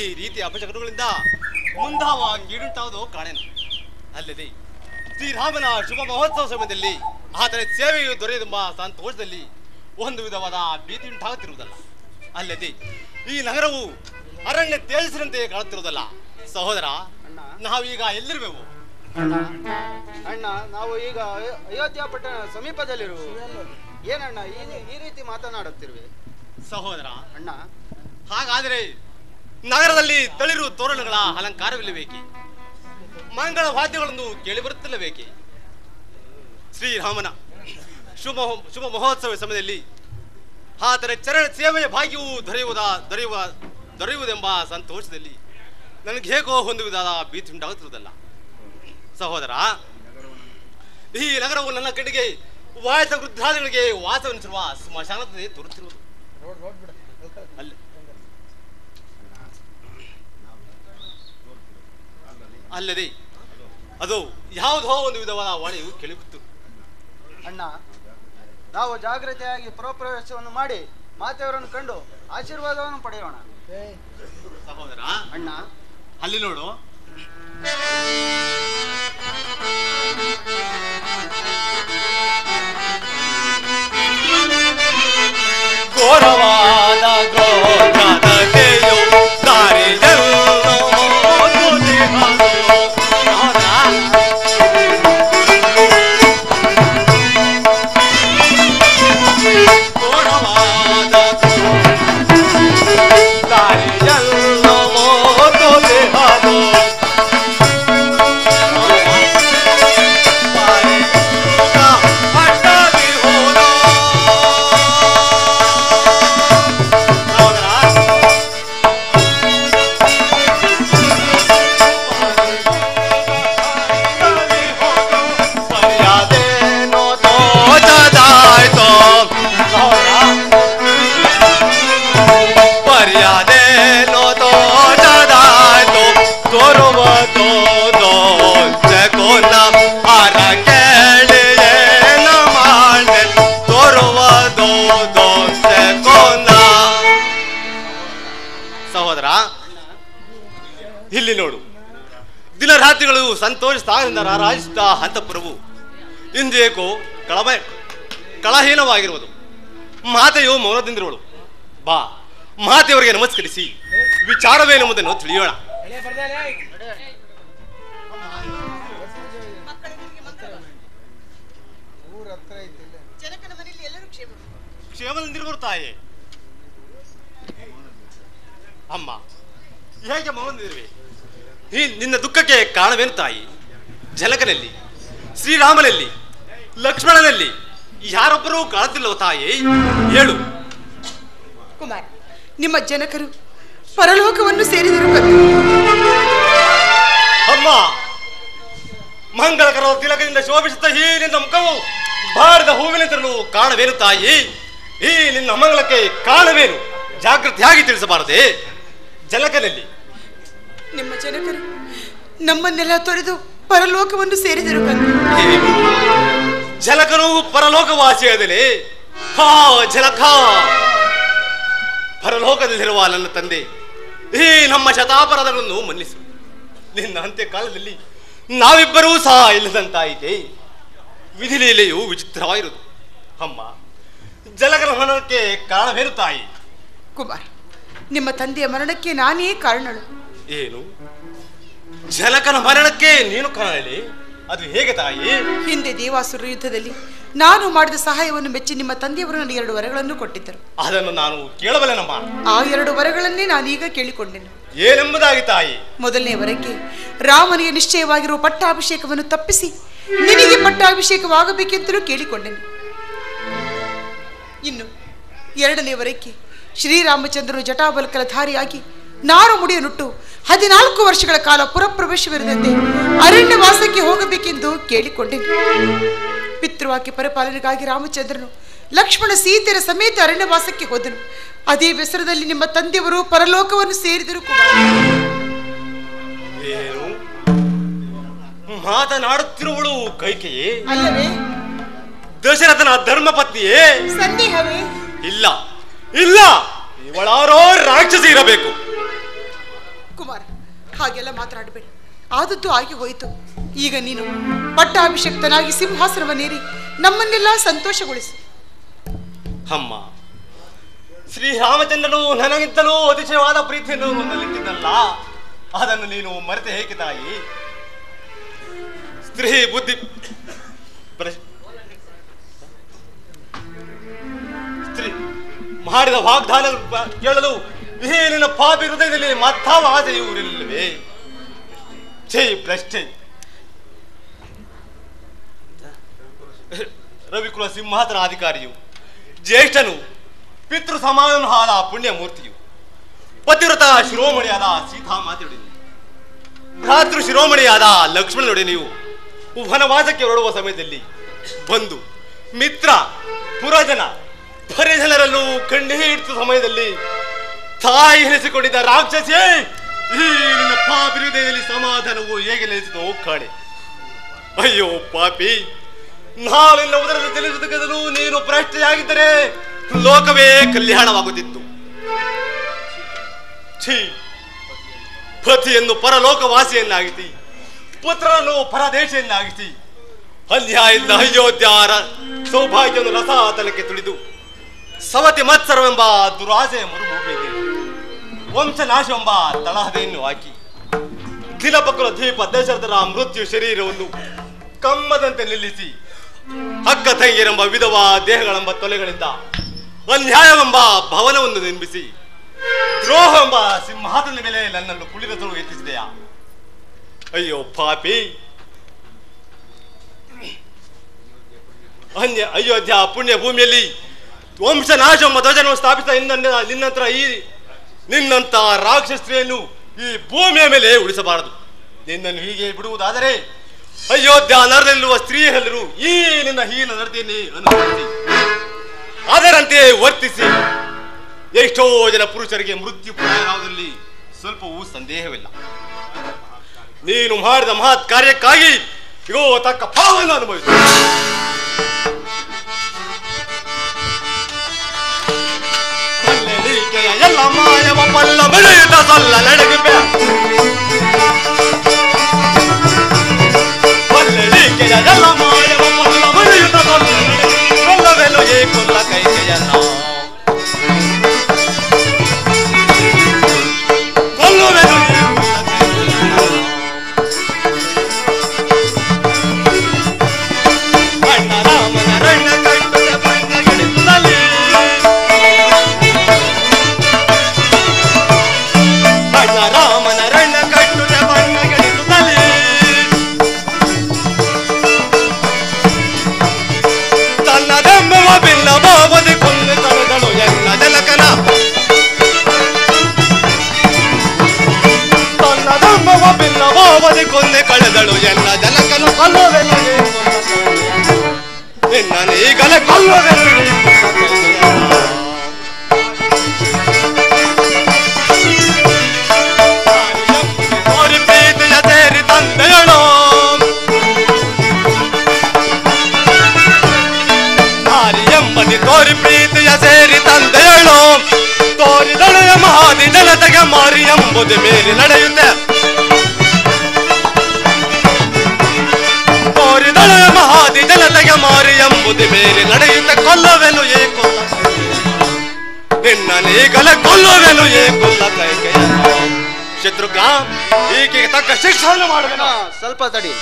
[SPEAKER 6] ಈ ರೀತಿಯ ಅಪಶಕುನಗಳಿಂದ ಮುಂದಾವ ಕೀಡುಂಟಾವುದೋ ಕಾಣೆನು. ಅಲ್ಲದೆ ಶ್ರೀರಾಮನ ಶುಭ ಮಹೋತ್ಸವ ಸಮಯದಲ್ಲಿ ಆತನ ಸೇವೆಯು ದೊರೆಯದೆಂಬ ಸಂತೋಷದಲ್ಲಿ ಒಂದು ವಿಧವಾದ ಭೀತಿ ಉಂಟಾಗುತ್ತಿರುವುದಲ್ಲ. ಅಲ್ಲದೆ ಈ ನಗರವು ಅರಣ್ಯ ತೇಜಸ್ಸಿನಂತೆ ಕಾಣುತ್ತಿರುವುದಲ್ಲ. ಸಹೋದರ, ನಾವೀಗ ಎಲ್ಲಿರುವೆವು?
[SPEAKER 3] ಅಣ್ಣ, ನಾವು ಈಗ ಅಯೋಧ್ಯ ಪಟ್ಟಣ ಸಮೀಪದಲ್ಲಿರುವ. ಏನಣ್ಣ ಈ ರೀತಿ ಮಾತನಾಡುತ್ತಿರುವೆ?
[SPEAKER 6] ಸಹೋದರ
[SPEAKER 3] ಅಣ್ಣ,
[SPEAKER 6] ಹಾಗಾದರೆ ನಗರದಲ್ಲಿ ತಳಿರು ತೋರಣಗಳ ಅಲಂಕಾರವಿಲ್ಲಬೇಕೆ? ಮಂಗಳ ವಾದ್ಯಗಳನ್ನು ಕೇಳಿಬರುತ್ತಿಲ್ಲಬೇಕೆ? ಶ್ರೀರಾಮನ ಶುಭ ಮಹೋತ್ಸವ ಸಮಯದಲ್ಲಿ ಆತನ ಚರಣ ಸೇವೆಯ ಭಾಗ್ಯವು ದೊರೆಯುವುದೆಂಬ ಸಂತೋಷದಲ್ಲಿ ನನಗೆ ಹೇಗೋ ಒಂದು ವಿಧದ ಭೀತಿ ಉಂಟಾಗುತ್ತಿರುವುದಲ್ಲ. ಸಹೋದರ, ಈ ನಗರವು ನನ್ನ ಕಡೆಗೆ ವಾಯಸ ವೃದ್ಧಾದಿಗಳಿಗೆ ವಾಸವೆನಿಸಿರುವ ಸ್ಮಶಾನತೆ ತೋರುತ್ತಿರುವುದು. ಅಲ್ಲದೆ ಅದು ಯಾವುದೋ ಒಂದು ವಿಧವಾದ ವಾಣಿಯು ಕೇಳಿಬಿತ್ತು.
[SPEAKER 3] ಅಣ್ಣ, ನಾವು ಜಾಗ್ರತೆಯಾಗಿ ಪ್ರವೇಶವನ್ನು ಮಾಡಿ ಮಾತೆಯವರನ್ನು ಕಂಡು ಆಶೀರ್ವಾದವನ್ನು ಪಡೆಯೋಣ.
[SPEAKER 6] ಸಹೋದರ,
[SPEAKER 3] ಅಣ್ಣ,
[SPEAKER 6] ಅಲ್ಲಿ ನೋಡು. ಘೋರವಾದ ಗೋತ್ರದೆಯೋ ದಾರಿಯೆಲ್ಲೋ ಸಂತೋಷದಿಂದ ರಾರಾಜಿಸಿದ ಅಂತಃಪುರವು ಇಂದೇಕೋ ಕಳಹೀನವಾಗಿರುವುದು. ಮಾತೆಯು ಮೌನದಿಂದಿರುವಳು. ಬಾ, ಮಾತೆಯವರಿಗೆ ನಮಸ್ಕರಿಸಿ ವಿಚಾರವೇನೆಂಬುದನ್ನು ತಿಳಿಯೋಣ. ಕ್ಷೇಮದಿಂದಿರುವರು ತಾಯಿ. ಅಮ್ಮ, ಹೇಗೆ ಮೌನದಿಂದಿರುವೆ? ನಿನ್ನ ದುಃಖಕ್ಕೆ ಕಾರಣವೇನು ತಾಯಿ? ಜನಕನಲ್ಲಿ, ಶ್ರೀರಾಮನಲ್ಲಿ, ಲಕ್ಷ್ಮಣನಲ್ಲಿ ಯಾರೊಬ್ಬರೂ ಕಾಣುತ್ತಿಲ್ಲವ ತಾಯಿ? ಹೇಳು.
[SPEAKER 5] ಕುಮಾರ್, ನಿಮ್ಮ ಜನಕರು ಪರಲೋಕವನ್ನು ಸೇರಿದರು.
[SPEAKER 6] ಅಮ್ಮ, ಮಂಗಳಕರ ತಿಲಕದಿಂದ ಶೋಭಿಸುತ್ತ ಈ ನಿನ್ನ ಮುಖವು ಬಾರದ ಹೂವಿನಿಂದಲೂ ಕಾರಣವೇನು ತಾಯಿ? ಈ ನಿನ್ನ ಮಂಗಳಕ್ಕೆ ಕಾರಣವೇನು? ಜಾಗೃತಿಯಾಗಿ ತಿಳಿಸಬಾರದೆ? ಜನಕನಲ್ಲಿ
[SPEAKER 5] ನಿಮ್ಮ ಜನಕರು ನಮ್ಮನ್ನೆಲ್ಲ ತೊರೆದು ಪರಲೋಕವನ್ನು ಸೇರಿದರು.
[SPEAKER 6] ಜನಕನು ಪರಲೋಕವಾಸಿಯಾದನೆ. ಹಾ ಜನಕ, ಪರಲೋಕದಲ್ಲಿರುವ ನನ್ನ ತಂದೆ, ಈ ನಮ್ಮ ಶತಾಪರಾಧಗಳನ್ನು ಮನ್ನಿಸು. ನಿನ್ನ ಅಂತ್ಯ ಕಾಲದಲ್ಲಿ ನಾವಿಬ್ಬರೂ ಸಹ ಇಲ್ಲದಂತಾಯಿತೆ. ವಿಧಿಲೀಲೆಯು ವಿಚಿತ್ರವಾಗಿರುವುದು. ಅಮ್ಮ, ಜನಕನ ಮರಣಕ್ಕೆ ಕಾರಣವೇನು ತಾಯಿ?
[SPEAKER 5] ಕುಮಾರ್, ನಿಮ್ಮ ತಂದೆಯ ಮರಣಕ್ಕೆ ನಾನೇ ಕಾರಣಳು.
[SPEAKER 6] ಏನು? ಜನಕನ ಮರಣಕ್ಕೆ ನೀನು ಕಾರಣಲಿ? ಅದು ಹೇಗೆ ತಾಯಿ?
[SPEAKER 5] ಹಿಂದೆ ದೇವಾಸುರ ಯುದ್ಧದಲ್ಲಿ ನಾನು ಮಾಡಿದ ಸಹಾಯವನ್ನು ಮೆಚ್ಚಿ ನಿಮ್ಮ ತಂದೆಯವರು ನನಗೆ 2 ವರಗಳನ್ನು ಕೊಟ್ಟಿದ್ದರು.
[SPEAKER 6] ಅದನ್ನು ನಾನು ಕೇಳಬಲ್ಲೆನಮ್ಮ. ಆ
[SPEAKER 5] 2 ವರಗಳನ್ನೇ ನಾನೀಗ ಕೇಳಿಕೊಂಡೆನು.
[SPEAKER 6] ಏನೆಂಬುದಾಗಿ ತಾಯಿ?
[SPEAKER 5] ಮೊದಲನೇ ವರಕ್ಕೆ ರಾಮನಿಗೆ ನಿಶ್ಚಯವಾಗಿರುವ ಪಟ್ಟಾಭಿಷೇಕವನ್ನು ತಪ್ಪಿಸಿ ನಿನಗೆ ಪಟ್ಟಾಭಿಷೇಕವಾಗಬೇಕೆಂತಲೂ ಕೇಳಿಕೊಂಡೆನು. ಇನ್ನು 2ನೇ ವರಕ್ಕೆ ಶ್ರೀರಾಮಚಂದ್ರನು ಜಟಾಬಲಕಲ ಧಾರಿಯಾಗಿ ನಾರು ಮುಡಿಯನ್ನುಟ್ಟು 14 ವರ್ಷಗಳ ಕಾಲ ಪುರಪ್ರವೇಶವಿರದಂತೆ ಅರಣ್ಯವಾಸಕ್ಕೆ ಹೋಗಬೇಕೆಂದು ಕೇಳಿಕೊಂಡೆನು. ಪಿತೃವಾಕ್ಯ ಪರಿಪಾಲನೆಗಾಗಿ ರಾಮಚಂದ್ರನು ಲಕ್ಷ್ಮಣ ಸೀತೆಯರ ಸಮೇತ ಅರಣ್ಯವಾಸಕ್ಕೆ ಹೋದನು. ಅದೇ ಬೆಸರದಲ್ಲಿ ನಿಮ್ಮ ತಂದೆಯವರು ಪರಲೋಕವನ್ನು ಸೇರಿದರು.
[SPEAKER 6] ಮಾತನಾಡುತ್ತಿರುವಳು ಕೈಕೆಯೇ
[SPEAKER 5] ಅಲ್ಲವೇ?
[SPEAKER 6] ದಶರಥನ ಧರ್ಮಪತ್ನಿಯೇ?
[SPEAKER 5] ಸಂದೇಹವೇ?
[SPEAKER 6] ಇಲ್ಲ ಇಲ್ಲ, ಇವಳಾರೋ ರಾಕ್ಷಸಿ ಇರಬೇಕು.
[SPEAKER 5] ಕುಮಾರ್, ಹಾಗೆಲ್ಲ ಮಾತನಾಡಬೇಡ. ಆದದ್ದು ಆಗಿ ಹೋಯಿತು. ಈಗ ನೀನು ಪಟ್ಟಾಭಿಷಕ್ತನಾಗಿ ಸಿಂಹಾಸನವನ್ನೇರಿ ನಮ್ಮನ್ನೆಲ್ಲ ಸಂತೋಷಗೊಳಿಸು.
[SPEAKER 6] ಅಮ್ಮ, ಶ್ರೀರಾಮಚಂದ್ರನು ನನಗಿಂತಲೂ ಅತಿಶಯವಾದ ಪ್ರೀತಿಯನ್ನು ನನ್ನಲ್ಲಿಟ್ಟಿದ್ದಲ್ಲ, ಅದನ್ನು ನೀನು ಮರೆತೆ ಹೇಗೆ ತಾಯಿ? ಸ್ತ್ರೀ ಬುದ್ಧಿ ಸ್ತ್ರೀ ಮಾಡಿದ ವಾಗ್ದಾನ ಕೇಳಲು ಈ ನಿನ್ನ ಪಾಪಿ ಹೃದಯದಲ್ಲಿ ಮತ್ತಾವ ಆಸೆಯೂ ಇರಲಿಲ್ಲವೇ? ಛೇ ಭ್ರಷ್ಟೆ! ರವಿಕುಲ ಸಿಂಹಾಸನ ಅಧಿಕಾರಿಯು, ಜ್ಯೇಷ್ಠನು, ಪಿತೃ ಸಮಾನನು ಆದ ಪುಣ್ಯ ಮೂರ್ತಿಯು, ಪತಿವ್ರತ ಶಿರೋಮಣಿಯಾದ ಸೀತಾ ಮಾತೆಯೊಡನೆ, ಭ್ರಾತೃ ಶಿರೋಮಣಿಯಾದ ಲಕ್ಷ್ಮಣನೊಡೆ ನೀವು ವನವಾಸಕ್ಕೆ ಹೊರಡುವ ಸಮಯದಲ್ಲಿ ಬಂಧು ಮಿತ್ರ ಪುರಜನ ಪರಿಜನರಲ್ಲೂ ಕಣ್ಣೀರಿಟ್ಟ ಸಮಯದಲ್ಲಿ ತಾಯಿ ಎನಿಸಿಕೊಂಡಿದ್ದ ರಾಕ್ಷಸೇ, ಈ ನಿನ್ನ ಪಾಪಿ ಹೃದಯದಲ್ಲಿ ಸಮಾಧಾನವು ಹೇಗೆ ನೆಲೆಸಿದೋ ಕಾಣೆ. ಅಯ್ಯೋ ಪಾಪಿ, ನಾಳೆಲ್ಲ ಉದರದ ತಿಳಿಸುವುದಕ್ಕೂ ನೀನು ಭ್ರಷ್ಟೆಯಾಗಿದ್ದರೆ ಲೋಕವೇ ಕಲ್ಯಾಣವಾಗುತ್ತಿತ್ತು. ಛೀ, ಪತಿಯನ್ನು ಪರಲೋಕವಾಸಿಯನ್ನಾಗಿಸಿ, ಪುತ್ರನನ್ನು ಪರದೇಶಿಯನ್ನಾಗಿಸಿ, ಅನ್ಯಾಯದಿಂದ ಅಯೋಧ್ಯಾರ ಸೌಭಾಗ್ಯವನ್ನು ರಸಾತಲಕ್ಕೆ ತುಳಿದು ಸವತಿ ಮತ್ಸರವೆಂಬ ದುರಾಸೆಯ ಮರುಭೂಮಿಯಲ್ಲಿ ವಂಶನಾಶವೆಂಬ ತಳಹದೆಯನ್ನು ಹಾಕಿ ದಿಲಪಕುಲ ದೀಪ ದಶರಥರ ಮೃತ್ಯು ಶರೀರವನ್ನು ಕಮ್ಮದಂತೆ ನಿಲ್ಲಿಸಿ ಅಕ್ಕ ತಂಗಿಯರೆಂಬ ವಿಧವಾ ದೇಹಗಳೆಂಬ ತೊಲೆಗಳಿಂದ ಅನ್ಯಾಯವೆಂಬ ಭವನವನ್ನು ನಿರ್ಮಿಸಿ ದ್ರೋಹವೆಂಬ ಸಿಂಹಾಸನದ ಮೇಲೆ ನನ್ನನ್ನು ಕುಳಿತಲು ಯತ್ನಿಸಿದೆಯಾ? ಅಯ್ಯೋ ಪಾಪಿ, ಅಯೋಧ್ಯ ಪುಣ್ಯ ಭೂಮಿಯಲ್ಲಿ ವಂಶನಾಶವೆಂಬ ಧ್ವಜವನ್ನು ಸ್ಥಾಪಿಸಿದ ನಿನ್ನಂತ ರಾಕ್ಷಸ್ತ್ರೀಯನ್ನು ಈ ಭೂಮಿಯ ಮೇಲೆ ಉಳಿಸಬಾರದು. ನಿನ್ನನ್ನು ಹೀಗೆ ಬಿಡುವುದಾದರೆ ಅಯೋಧ್ಯ ನಗರದಲ್ಲಿರುವ ಸ್ತ್ರೀಯರೆಲ್ಲರೂ ಈ ನಿನ್ನ ಹೀನ ನಡತೆಯನ್ನೇ ಅನುಸರಿಸಿ ಅದರಂತೆ ವರ್ತಿಸಿ ಎಷ್ಟೋ ಜನ ಪುರುಷರಿಗೆ ಮೃತ್ಯು ಪ್ರಾಯವಾಗುವುದರಲ್ಲಿ ಸ್ವಲ್ಪವೂ ಸಂದೇಹವಿಲ್ಲ. ನೀನು ಮಾಡಿದ ಮಹತ್ ಕಾರ್ಯಕ್ಕಾಗಿ ಇಗೋ ತಕ್ಕ ಫಲವನ್ನು ಅನುಭವಿಸು. ಎಲ್ಲ ಮಾಯವ ಪಲ್ಲ ಬೆಳೆಯುತ್ತ ಸಲ್ಲ ನಡೆಗೆ ಕೈಕೆಯ ಎಲ್ಲ ಮಾಯವ ಕೊಲ್ಲ ಮರೆಯುತ್ತ ಕೊಲ್ಲವೆಲು ಏ ಕೊಲ್ಲ ಕೈಕೆಯನ್ನ ಕೊಲ್ಲವೆಲು ಏ ಅಣ್ಣ ರಾಮನ ರಣ್ಣ ಕಟ್ಟುತ್ತ ಬಣ್ಣಗಿಡಿಸುತ್ತಲೇ ಅಣ್ಣ ರಾಮನ ರಣ್ಣ ಕಟ್ಟುತ್ತ ಬಣ್ಣಗಿಡಿಸುತ್ತಲೇ ತನ್ನದೆಂಬುವ ಭಿನ್ನ ಭಾವದಿ ಕೊಂದು ಕಳೆದಳು ಎನ್ನ ಜನಕನ ತನ್ನದೆಂಬುವ ಭಿನ್ನ ಭಾವದಿ ಕೊಂದೆ ಕಳೆದಳು ಎನ್ನ ಜನಕನ ಕೊಲ್ಲವೆನು ನಿನ್ನೀಗಲೇ ಕೊಲ್ಲವೆನು ತೋರಿ ಪ್ರೀತಿಯ ಸೇರಿ ತಂದೆಯಳು ನಾರಿ ಎಂಬದಿ ತೋರಿ ಪ್ರೀತಿಯ ಸೇರಿ ತಂದೆಯಳು ತೋರಿದಳೆಯ ಮಹಾದಿ ಜನತೆಗೆ ಮಾರಿ ಎಂಬುದು ಮೇರಿ ನಡೆಯುತ್ತೆ ತೋರಿದಳೆಯ ಮಹಾದಿ ಜನತೆಗೆ ಮಾರಿ ಎಂಬುದು ಮೇರಿ ನಡೆಯುತ್ತೆ ಕೊಲ್ಲವೆನು ಏ ಕೊಲ್ಲ ನಿನ್ನೀಗಲೇ ಕೊಲ್ಲವೆನು ಏ ಕೊಲ್ಲ ಕೈಕೆಯ ಶತ್ರುಘ್ನ ಈಕೆಗೆ ತಕ್ಕ ಶಿಕ್ಷೆಯನ್ನು ಮಾಡಬೇಕು
[SPEAKER 3] ಸ್ವಲ್ಪ ತಡಿ.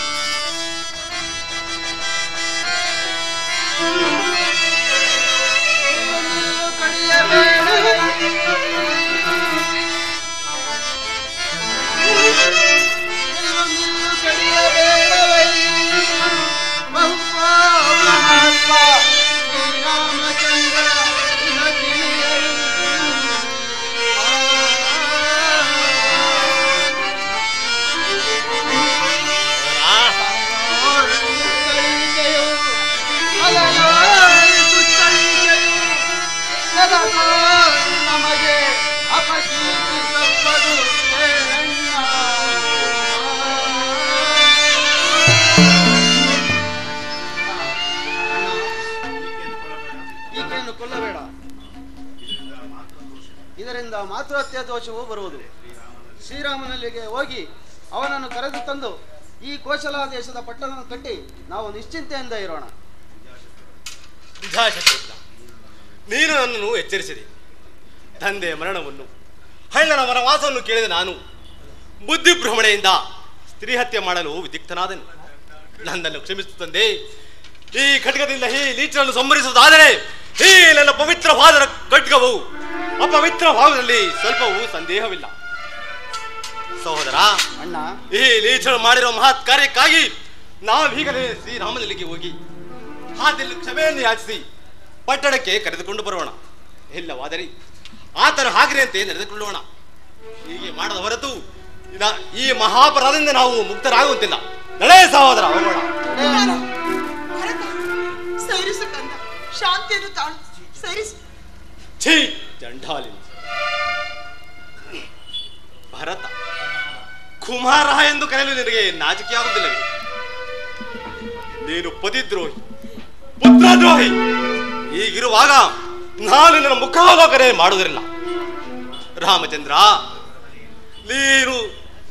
[SPEAKER 7] ನಮಗೆ ಅಪಕೀರ್ತಿ ತಪ್ಪದು ಈಕೆಯನ್ನು ಕೊಲ್ಲಬೇಡ. ಇದರಿಂದ ಮಾತೃಹತ್ಯೆ ದೋಷವು ಬರುವುದು. ಶ್ರೀರಾಮನಲ್ಲಿಗೆ ಹೋಗಿ ಅವನನ್ನು ಕರೆದು ತಂದು ಈ ಕೋಶಲ ದೇಶದ ಪಟ್ಟಣವನ್ನು ಕಟ್ಟಿ ನಾವು ನಿಶ್ಚಿಂತೆಯಿಂದ ಇರೋಣ.
[SPEAKER 6] ನೀನು ನನ್ನನ್ನು ಎಚ್ಚರಿಸಿದೆ. ತಂದೆಯ ಮರಣವನ್ನು ಹಣ್ಣನ ವನವಾಸವನ್ನು ಕೇಳಿದ ನಾನು ಬುದ್ಧಿಭ್ರಮಣೆಯಿಂದ ಸ್ತ್ರೀ ಹತ್ಯೆ ಮಾಡಲು ವಿದಿಗ್ಧನಾದನು. ನನ್ನನ್ನು ಕ್ಷಮಿಸು ತಂದೆ. ಈ ಖಡ್ಗದಿಂದ ಈ ಲೀಚನನ್ನು ಸಂಹರಿಸುವುದಾದರೆ ಈ ನನ್ನ ಪವಿತ್ರವಾದ ಖಡ್ಗವು ಅಪವಿತ್ರ ಭಾವದಲ್ಲಿ ಸ್ವಲ್ಪವೂ ಸಂದೇಹವಿಲ್ಲ. ಸಹೋದರ
[SPEAKER 3] ಅಣ್ಣ,
[SPEAKER 6] ಈ ಲೀಚನು ಮಾಡಿರುವ ಮಹತ್ ಕಾರ್ಯಕ್ಕಾಗಿ ನಾವೀಗಲೇ ಶ್ರೀರಾಮನಲ್ಲಿಗೆ ಹೋಗಿ ಆತನಲ್ಲಿ ಕ್ಷಮೆಯನ್ನು ಯಾಚಿಸಿ ಪಟ್ಟಣಕ್ಕೆ ಕರೆದುಕೊಂಡು ಬರೋಣ. ಇಲ್ಲವಾದರೆ ಆತನು ಹಾಗರೆಯಂತೆ ನಡೆದುಕೊಳ್ಳೋಣ. ಹೀಗೆ ಮಾಡದ ಹೊರತು ಈ ಮಹಾಪರಾಧದಿಂದ ನಾವು ಮುಕ್ತರಾಗುವಂತಿಲ್ಲ. ನಡೆ ಸಹೋದರ, ಹೋಗೋಣ.
[SPEAKER 5] ಸೈರಿಸು ಕಂದ, ಶಾಂತಿಯನ್ನು ತಾಳು, ಸೈರಿಸು.
[SPEAKER 6] ಛೀ ಚಂಡಾಲಿ ಭರತ, ಕುಮಾರ ಎಂದು ಕರೆಯಲು ನಿನಗೆ ನಾಚಿಕೆಯಾಗುವುದಿಲ್ಲವೇ? ನೀನು ಪತಿದ್ರೋಹಿ, ಪುತ್ರದ್ರೋಹಿ. ಹೀಗಿರುವಾಗ ನಾನು ನನ್ನ ಮುಖಾವಲೋಕನೆ ಮಾಡುವುದಿಲ್ಲ. ರಾಮಚಂದ್ರ,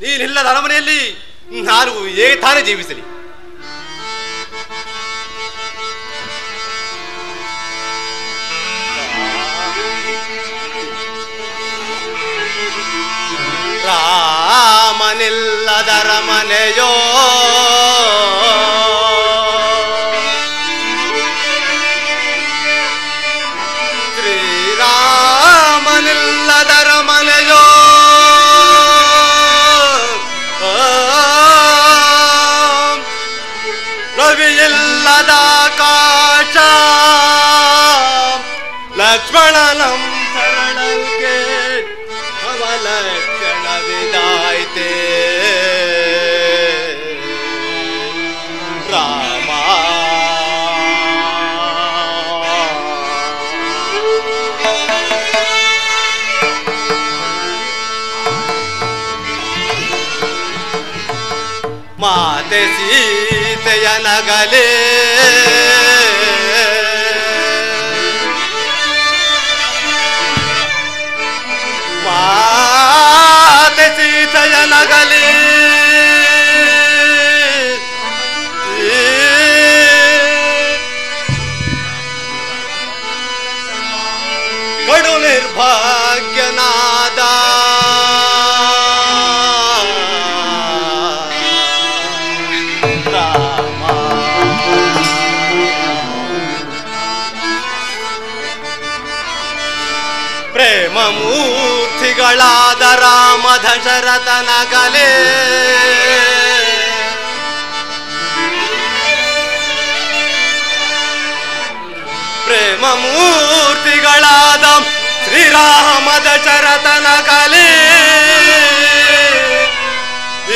[SPEAKER 6] ನೀನಿಲ್ಲದ ಅರಮನೆಯಲ್ಲಿ ನಾನು ಹೇಗೆ ತಾನೇ ಜೀವಿಸಲಿ? ರಾಮನಿಲ್ಲದ ಅರಮನೆಯೋ ಶ್ರೀರಾಮನಿಲ್ಲದ ಅರಮನೆಯೋ ರವಿಯಿಲ್ಲದ ಆಕಾಶ ಲಕ್ಷ್ಮಣನಂ ಶರಣಕ್ಕೆ ಅವಲಕ್ಷಣವಿದಾಯ್ತೆ ರಾಮ. ಮಾತೆ ಸೀತೆಯ ನಗಲೇ ಮಾತೆ ಸೀತೆಯ ನಗಲೇ ನಿರ್ಭಾಗ್ಯನಾದ ರಾಮ. ಪ್ರೇಮ ಮೂರ್ತಿಗಳಾದ ರಾಮ ದಶರಥನ ಕಲೆ ಪ್ರೇಮ ಮೂರ್ತಿಗಳಾದ ಶ್ರೀರಾಮ ದಶರಥನ ಕಲೆ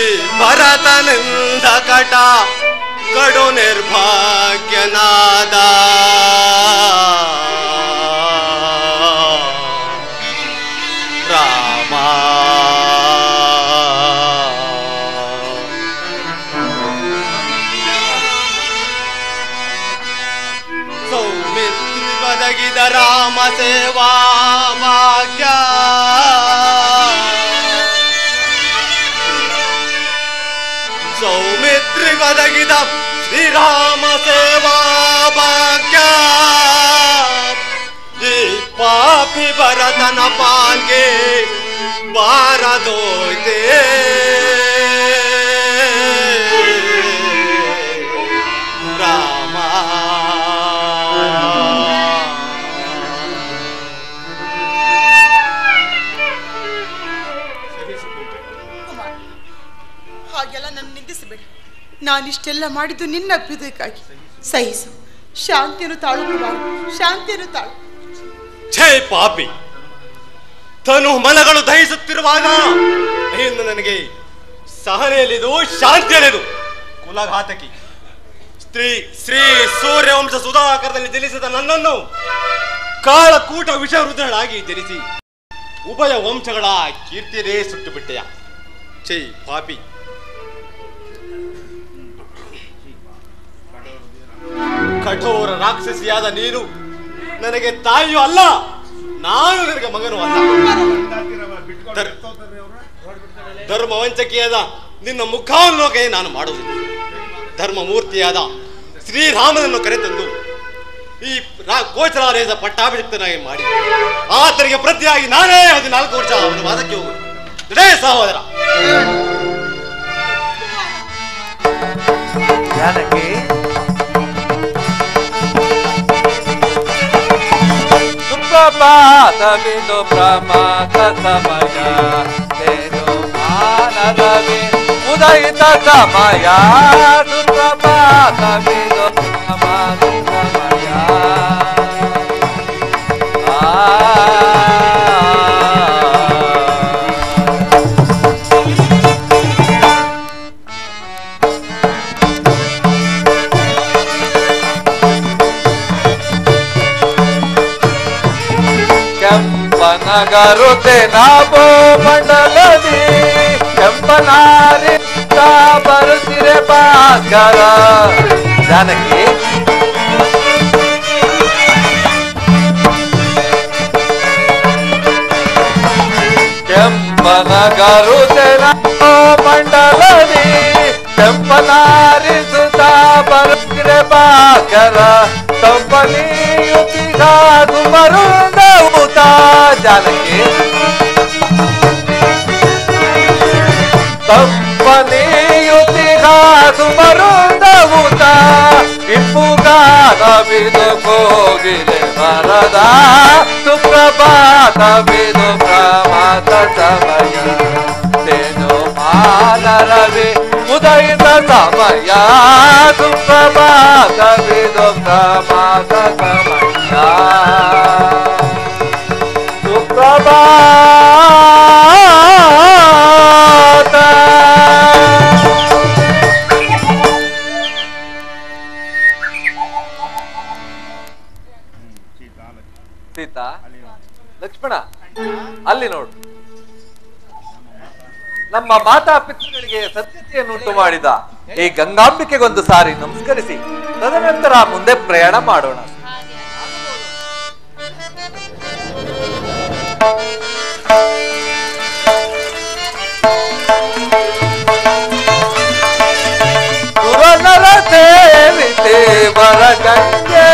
[SPEAKER 6] ಈ ಭರತನಿಂದ ಕಟ ಕಡು ನಿರ್ಭಾಗ್ಯನಾದ ರಾಮ. ಸೌಮಿತ್ರಿ ಬದಗಿದ ರಾಮ ಸೇವಾ ಭಾಗ್ಯ ಸೌಮಿತ್ರಿ ಬದಗಿದ ಶ್ರೀರಾಮ ಸೇವಾ ಭಾಗ್ಯ ಈ ಪಾಪಿ ಭರತನ ಪಾಲ್ಗೆ ಬಾರದೋಯ್ತೆ ರಾಮ.
[SPEAKER 5] ಹಾಗೆಲ್ಲ ನನ್ನ ನಿಂದಿಸಬೇಡ. ನಾನಿಷ್ಟೆಲ್ಲ ಮಾಡಿದ್ದು ನಿನ್ನ ಅಭ್ಯುದಯಕ್ಕಾಗಿ. ಸಹಿಸು, ಶಾಂತಿಯನ್ನು ತಾಳುಕಬಾರದು, ಶಾಂತಿಯನ್ನು ತಾಳು.
[SPEAKER 6] ಛೇ ಪಾಪಿ, ತನು ಮನಗಳು ದಹಿಸುತ್ತಿರುವಾಗ ಇನ್ನು ನನಗೆ ಸಹನೆಯಲ್ಲಿದು, ಶಾಂತಿಯಲ್ಲಿದು. ಕುಲಘಾತಕಿ ಶ್ರೀ ಸೂರ್ಯವಂಶ ಸುಧಾಕರದಲ್ಲಿ ಜನಿಸಿದ ನನ್ನನ್ನು ಕಾಳಕೂಟ ವಿಷವೃದ್ಧಳಾಗಿ ಜನಿಸಿ ಉಭಯ ವಂಶಗಳ ಕೀರ್ತಿಯೇ ಸುಟ್ಟು ಬಿಟ್ಟೆಯ. ಛೇ ಪಾಪಿ, ಕಠೋರ ರಾಕ್ಷಸಿಯಾದ ನೀನು ನನಗೆ ತಾಯಿಯೂ ಅಲ್ಲ, ನಾನು ನಿನಗೆ ಮಗನೂ ಅಲ್ಲ. ಧರ್ಮ ವಂಚಕಿಯಾದ ನಿನ್ನ ಮುಖಾವಲೋಕೆ ನಾನು ಮಾಡುವುದಿಲ್ಲ. ಧರ್ಮ ಮೂರ್ತಿಯಾದ ಶ್ರೀರಾಮನನ್ನು ಕರೆತಂದು ಈ ಗೋಚರಾಲಯದ ಪಟ್ಟಾಭಿಷಕ್ತನಾಗಿ ಮಾಡಿ ಆತನಿಗೆ ಪ್ರತಿಯಾಗಿ ನಾನೇ 14 ವರ್ಷ ಅವನ ವಾದಕ್ಕೆ ಹೋಗುವುದು. ಜಯ ಸಹೋದರ.
[SPEAKER 2] ಜಾನಕಿ, ಸುಪ್ರಭಾತವಿದು ಪ್ರಮಾದ ಸಮಯ, ತೇನು ಮಾನದವಿ ಉದಯಿತ ಸಮಯ, ಸುಪ್ರಭಾತವಿದು ಪ್ರಮಾದ ಸಮಯ. ಕೆಂಪನಗರುತೆ ನಾಭೋ ಮಂಡಲದಿ ಕೆಂಪನಾರಿ ಬರುತ್ತಿರೆ ಭಾಸ್ಕರ. ಜಾನಕಿ, ಕೆಂಪನಗರುತೆ ನಾಭೋ ಮಂಡಲದಿ ಕೆಂಪನಾರಿ ಬರುತ್ತಿರೆ ಭಾಸ್ಕರ. ಕಂಪನಿಯುತಿ ಸಾಧು ಮರುಂದ ಊತ. ಜಾನಕಿ, ಕಂಪನಿಯುತಿ ಸಾಧು ಮರುಂದ ಊತ. ಇಂಪುಗಾನವಿದು ಕೋಗಿಲೆ ಮರದ, ಸುಪ್ರಭಾತವಿದು ಪ್ರಮಾದ ಸಮಯ, ತೇನು ಮಾನರವಿ ಉದಯಿತ ಸಮಯ, ಸುಪ್ರಭಾತವಿದು ಪ್ರಮಾದ ಸಮಯ. ಸುಪ್ರಭಾತ. ಸೀತಾ, ಲಕ್ಷ್ಮಣ, ಅಲ್ಲಿ ನೋಡು. ನಮ್ಮ ಮಾತಾ ಪಿತೃಗಳಿಗೆ ಸದ್ಗತಿಯನ್ನುಂಟು ಮಾಡಿದ ಈ ಗಂಗಾಂಬಿಕೆಗೊಂದು ಸಾರಿ ನಮಸ್ಕರಿಸಿ ತದನಂತರ ಮುಂದೆ ಪ್ರಯಾಣ ಮಾಡೋಣ. ಸುರನರ ಸೇವಿತೆ ವರಗಂಗೆ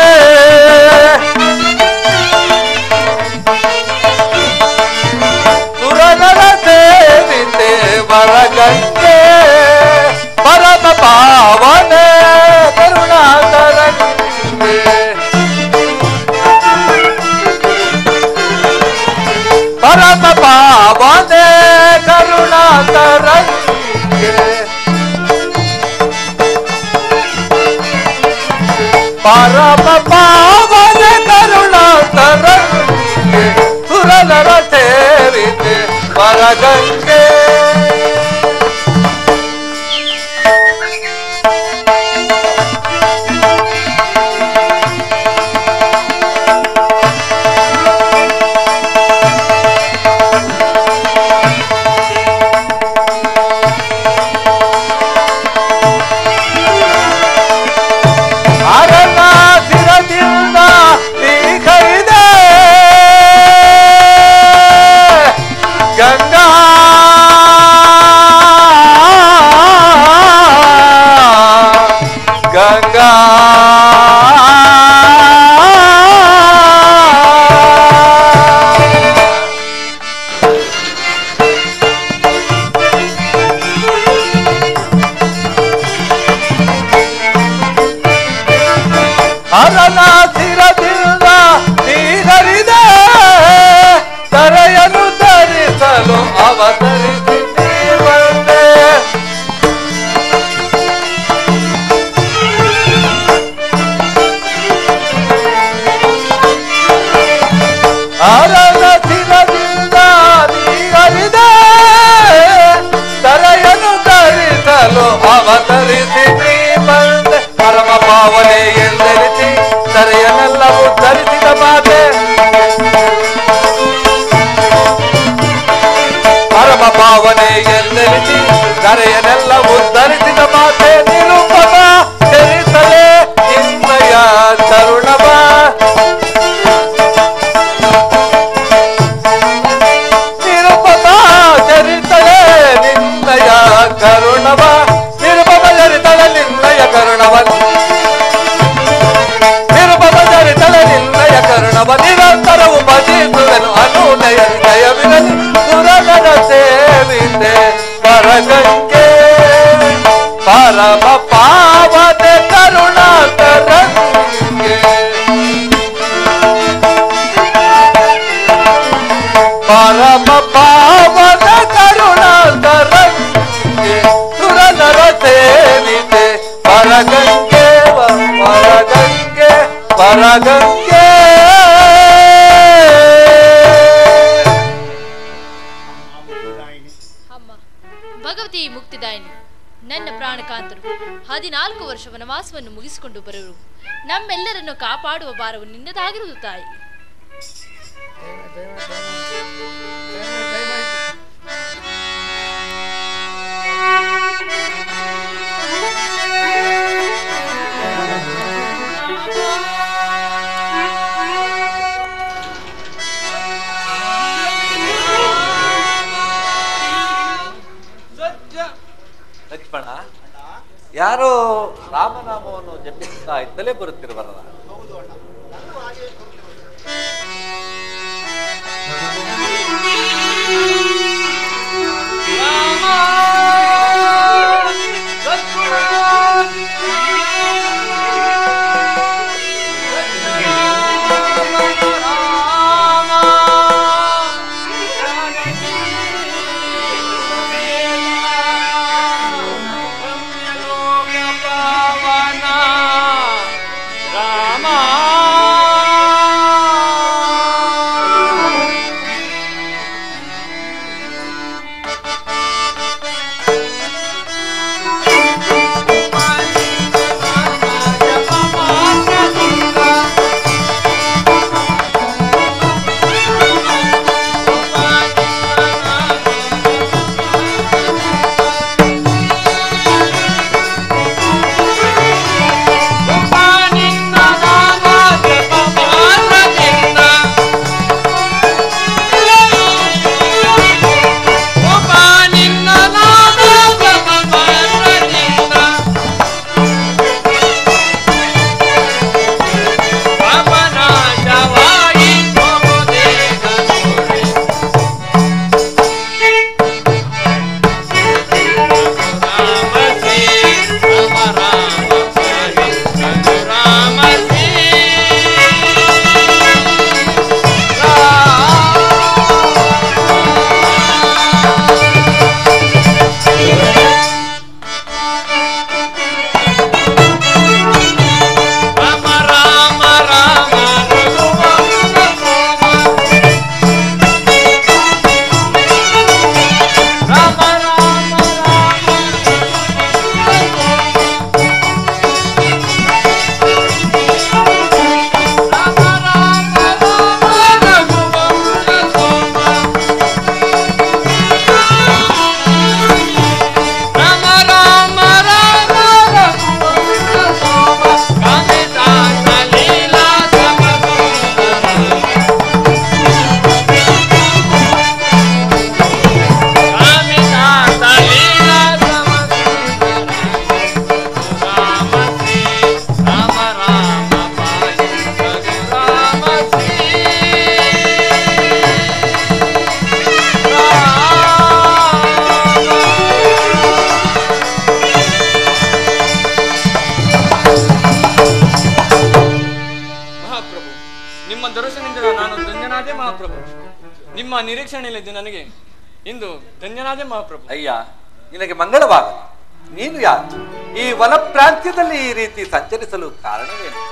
[SPEAKER 2] ಪರಮ ಪಾವನ ಕರುಣಾಕರಂಗೆ ಸುರನರ ಸೇವಿತೆ ವರಗಂಗೆ ಅವತರಿಸಿ ಬಂದೆ ಪರಮ ಪಾವನೆ ಎಂದರಿಸಿ ತರೆಯನೆಲ್ಲವೂ ಧರಿಸಿದ ಮಾತೆ ಪರಮ ಪಾವನೆ ಎಂದರಿಸಿ ತರೆಯನೆಲ್ಲವೂ ಧರಿಸಿದ ಮಾತೆ ನಿರೂಪಮ ಚರಿತಲೆ ನಿನ್ನಯ ತರುಣವ ನಿರೂಪಮ ಚರಿತಲೆ ನಿನ್ನಯ ಕರುಣವ ನಿರಂತರವು ಭಜಿಸುವೆನು ಅನುನಯ ಜಯವಿರಲಿ ಸುರನರ ಸೇವಿತೆ ಪರಗಂಗೆ ಪರಮ ಪಾವನೆ ಕರುಣಾಕರಂಗೆ ಪರಮ ಪಾವನ ಕರುಣಾಕರಂಗೆ ಸುರನರ ಸೇವಿತೆ ಪರಗಂಗೆ ಪರಗಂಗೆ ಪರಗಂಗೆ
[SPEAKER 1] ಭಗವತಿ ಮುಕ್ತಿದಾಯಿನಿ ನನ್ನ ಪ್ರಾಣಕಾಂತರು 14 ವರ್ಷ ವನವಾಸವನ್ನು ಮುಗಿಸಿಕೊಂಡು ಬರುವರು ನಮ್ಮೆಲ್ಲರನ್ನು ಕಾಪಾಡುವ ಭಾರವು ನಿನ್ನದಾಗಿರುವುದು ತಾಯಿ.
[SPEAKER 2] ಲಕ್ಷ್ಮಣ, ಯಾರೋ ರಾಮನಾಮವನ್ನು ಜಪಿಸುತ್ತಾ ಇದ್ದಲೇ ಬರುತ್ತಿರುವರಲ್ಲ.
[SPEAKER 8] ನಿಮ್ಮ ದರ್ಶನದಿಂದ ನಾನು ಧನ್ಯನಾದೆ ಮಹಾಪ್ರಭು. ನಿಮ್ಮ ನಿರೀಕ್ಷಣೆಯಲ್ಲಿದ್ದೆ ನನಗೆ ಇಂದು ಧನ್ಯನಾದೆ ಮಹಾಪ್ರಭು.
[SPEAKER 2] ಅಯ್ಯ, ನಿನಗೆ ಮಂಗಳವಾಗಲಿ. ನೀನು ಯಾರು? ಈ ವನ ಪ್ರಾಂತ್ಯದಲ್ಲಿ ಈ ರೀತಿ ಸಂಚರಿಸಲು ಕಾರಣವೇನು?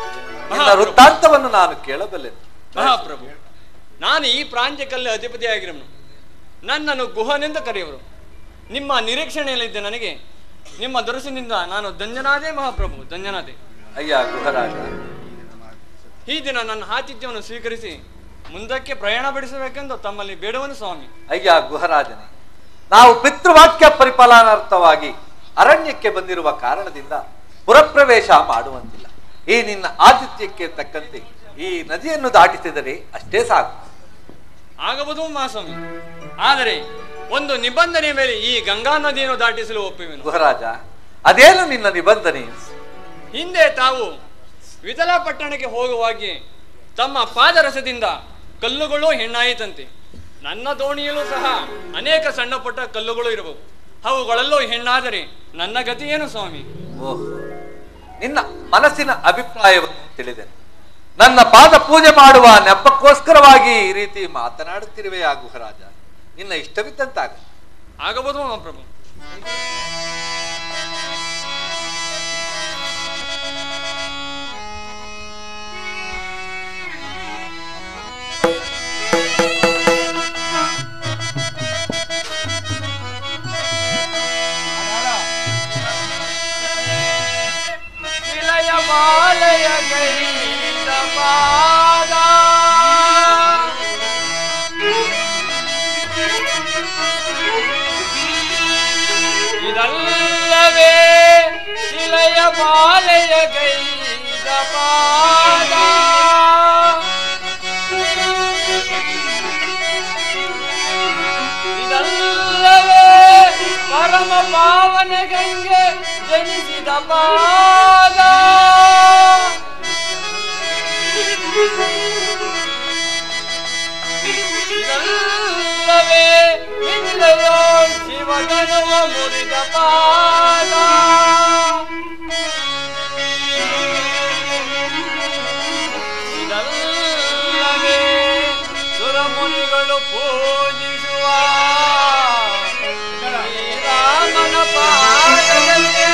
[SPEAKER 2] ನಿನ್ನ ವೃತ್ತಾಂತವನ್ನು ನಾನು ಕೇಳಬಲ್ಲೆನು.
[SPEAKER 8] ಮಹಾಪ್ರಭು, ನಾನು ಈ ಪ್ರಾಂತ್ಯಕ್ಕಲ್ಲಿ ಅಧಿಪತಿಯಾಗಿರುವನು. ನನ್ನನ್ನು ಗುಹನೆಂದು ಕರೆಯುವರು. ನಿಮ್ಮ ನಿರೀಕ್ಷಣೆಯಲ್ಲಿದ್ದೆ ನನಗೆ ನಿಮ್ಮ ದರ್ಶನದಿಂದ ನಾನು ಧನ್ಯನಾದೆ ಮಹಾಪ್ರಭು, ಧನ್ಯನಾದೆ.
[SPEAKER 2] ಅಯ್ಯ ಗುಹರಾಜ,
[SPEAKER 8] ಈ ದಿನ ನನ್ನ ಆತಿಥ್ಯವನ್ನು ಸ್ವೀಕರಿಸಿ ಮುಂದಕ್ಕೆ ಪ್ರಯಾಣ ಬೆಳೆಸಬೇಕೆಂದು ತಮ್ಮಲ್ಲಿ ಬೇಡವನು ಸ್ವಾಮಿ.
[SPEAKER 2] ಅಯ್ಯ ಗುಹರಾಜನೇ, ನಾವು ಪಿತೃವಾಕ್ಯ ಪರಿಪಾಲನಾರ್ಥವಾಗಿ ಅರಣ್ಯಕ್ಕೆ ಬಂದಿರುವ ಕಾರಣದಿಂದ ಪುರಪ್ರವೇಶ ಮಾಡುವಂತಿಲ್ಲ. ಈ ನಿನ್ನ ಆತಿಥ್ಯಕ್ಕೆ ತಕ್ಕಂತೆ ಈ ನದಿಯನ್ನು ದಾಟಿಸಿದರೆ ಅಷ್ಟೇ ಸಾಕು.
[SPEAKER 8] ಆಗಬಹುದು ಮಹಾಸ್ವಾಮಿ, ಆದರೆ ಒಂದು ನಿಬಂಧನೆಯ ಮೇಲೆ ಈ ಗಂಗಾ ನದಿಯನ್ನು ದಾಟಿಸಲು ಒಪ್ಪುವೆನು.
[SPEAKER 2] ಗುಹರಾಜ, ಅದೇನು ನಿನ್ನ ನಿಬಂಧನೆ?
[SPEAKER 8] ಹಿಂದೆ ತಾವು ವಿಠಲಪಟ್ಟಣಕ್ಕೆ ಹೋಗುವಾಗೆ ತಮ್ಮ ಪಾದರಸದಿಂದ ಕಲ್ಲುಗಳು ಹೆಣ್ಣಾಯಿತಂತೆ. ನನ್ನ ದೋಣಿಯಲ್ಲೂ ಸಹ ಅನೇಕ ಸಣ್ಣ ಪುಟ್ಟ ಕಲ್ಲುಗಳು ಇರಬಹುದು. ಅವುಗಳಲ್ಲೂ ಹೆಣ್ಣಾದರೆ ನನ್ನ ಗತಿ ಏನು ಸ್ವಾಮಿ?
[SPEAKER 2] ಓಹ್, ನಿನ್ನ ಮನಸ್ಸಿನ ಅಭಿಪ್ರಾಯವನ್ನು ತಿಳಿದೆನು. ನನ್ನ ಪಾದ ಪೂಜೆ ಮಾಡುವ ನೆಪಕ್ಕೋಸ್ಕರವಾಗಿ ಈ ರೀತಿ ಮಾತನಾಡುತ್ತಿರುವೆಯಾ ಗುಹರಾಜ? ನಿನ್ನ ಇಷ್ಟವಿದ್ದಂತಾಗ.
[SPEAKER 8] ಆಗಬಹುದು ಮಹಾಪ್ರಭು. ಮಾಲಯ ಗೈದ ಪಾದ ಇದಲ್ಲವೇ ಶಿಲೆಯ ಮಾಲಯ ಗೈದ ಪಾದ ಇದಲ್ಲವೇ ಪರಮ ಪಾವನ ಗಂಗೆ ಜನಿಸಿದ ಪಾದ ಇದಲ್ಲವೇ ಮಿಥಿಲೆಯೋ ಶಿವಗಣವ ಮುರಿದ ಪಾದ ಇದಲ್ಲವೇ ಸುರಮುನಿಗಳು ಪೂಜಿಸುವ ಶ್ರೀರಾಮನ ಪಾದದಲ್ಲಿ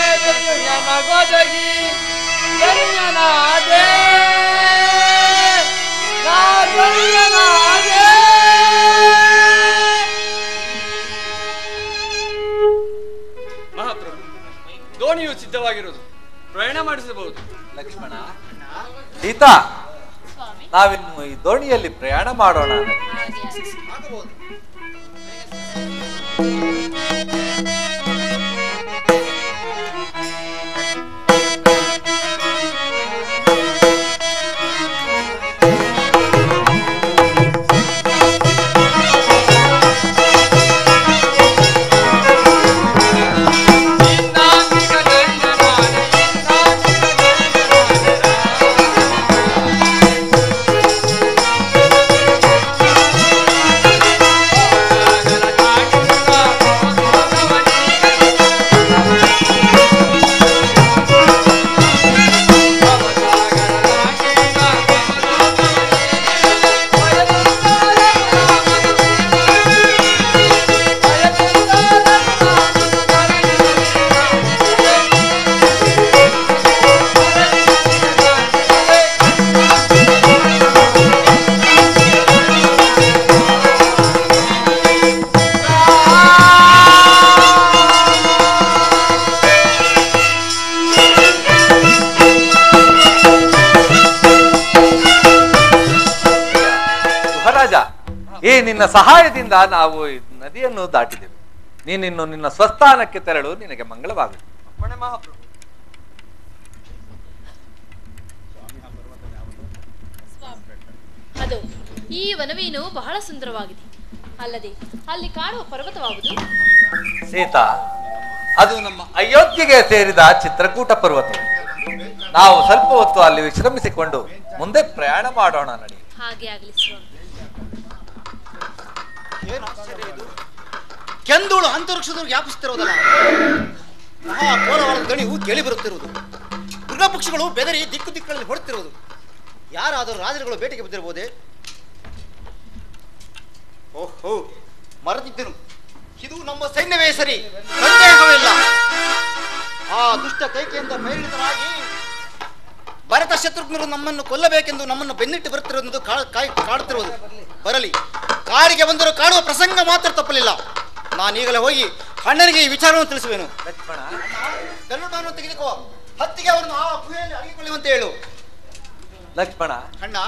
[SPEAKER 8] ನನಗೊದಗಿ ಧನ್ಯನಾದೆ ಧನ್ಯನಾದೆ. ಮಹಾಪ್ರಭು, ದೋಣಿಯು ಸಿದ್ಧವಾಗಿರುವುದು, ಪ್ರಯಾಣ ಮಾಡಿಸಬಹುದು.
[SPEAKER 2] ಲಕ್ಷ್ಮಣ, ಸೀತಾ, ನಾವಿನ್ನು ಈ ದೋಣಿಯಲ್ಲಿ ಪ್ರಯಾಣ ಮಾಡೋಣ. ಈ ನಿನ್ನ ಸಹಾಯದಿಂದ ನಾವು ನದಿಯನ್ನು ದಾಟಿದೆವು. ನೀನಿನ್ನು ನಿನ್ನ ಸ್ವಸ್ಥಾನಕ್ಕೆ ತೆರಳು. ನಿನಗೆ ಮಂಗಳವಾಗಲಿ.
[SPEAKER 1] ಅದು ಈ ವನವೇನು ಬಹಳ ಸುಂದರವಾಗಿದೆ. ಅಲ್ಲದೆ ಅಲ್ಲಿ ಕಾಣುವ ಪರ್ವತವಾಗುವುದು
[SPEAKER 2] ಸೀತಾ, ಅದು ನಮ್ಮ ಅಯೋಧ್ಯೆಗೆ ಸೇರಿದ ಚಿತ್ರಕೂಟ ಪರ್ವತ. ನಾವು ಸ್ವಲ್ಪ ಹೊತ್ತು ಅಲ್ಲಿ ವಿಶ್ರಮಿಸಿಕೊಂಡು ಮುಂದೆ ಪ್ರಯಾಣ ಮಾಡೋಣ. ನಡಿ.
[SPEAKER 1] ಹಾಗೆ ಆಗಲಿ ಸ್ವಾಮಿ.
[SPEAKER 3] ಕೆಂದೂಳು ಅಂತರಿಕ್ಷದಲ್ಲಿ ವ್ಯಾಪಿಸುತ್ತಿರುವುದಲ್ಲ, ಮಹಾಘೋರವಾದ ದಣಿವು ಕೇಳಿ ಬರುತ್ತಿರುವುದು. ಮೃಗ ಪಕ್ಷಿಗಳು ಬೆದರಿ ದಿಕ್ಕು ದಿಕ್ಕಗಳಲ್ಲಿ ಹೊಡುತ್ತಿರುವುದು. ಯಾರಾದರೂ ರಾಜರುಗಳು ಬೇಟೆಗೆ ಬಂದಿರಬಹುದೇ? ಓಹೋ, ಮರೆತಿದ್ದನು. ಇದು ನಮ್ಮ ಸೈನ್ಯವೇ ಸರಿ, ಸಂದೇಹವಿಲ್ಲ. ಆ ದುಷ್ಟ ಕೈಕೆಯಿಂದ ಪ್ರೇರಿತರಾಗಿ ಭರತ ಶತ್ರುಘ್ನರು ನಮ್ಮನ್ನು ಕೊಲ್ಲಬೇಕೆಂದು ನಮ್ಮನ್ನು ಬೆನ್ನಿಟ್ಟು ಬರುತ್ತಿರುವುದು ಕಾಡುತ್ತಿರುವುದು. ಬರಲಿ, ಕಾಡಿಗೆ ಬಂದರೂ ಕಾಡುವ ಪ್ರಸಂಗ ಮಾತ್ರ ತಪ್ಪಲಿಲ್ಲ. ನಾನೀಗಲೇ ಹೋಗಿ ಅಣ್ಣನಿಗೆ ಈ ವಿಚಾರವನ್ನು ತಿಳಿಸುವೆನು.
[SPEAKER 2] ಲಕ್ಷ್ಮಣ,
[SPEAKER 3] ಗರುಡನನ್ನು ತೆಗೆದುಕೋ, ಹತ್ತಿಗೆ ಅವರನ್ನು ಆ ಗುಹೆಯಲ್ಲಿ ಅಡಗಿಕೊಳ್ಳುವಂತೆ ಹೇಳು.
[SPEAKER 2] ಲಕ್ಷ್ಮಣ,
[SPEAKER 3] ಅಣ್ಣ,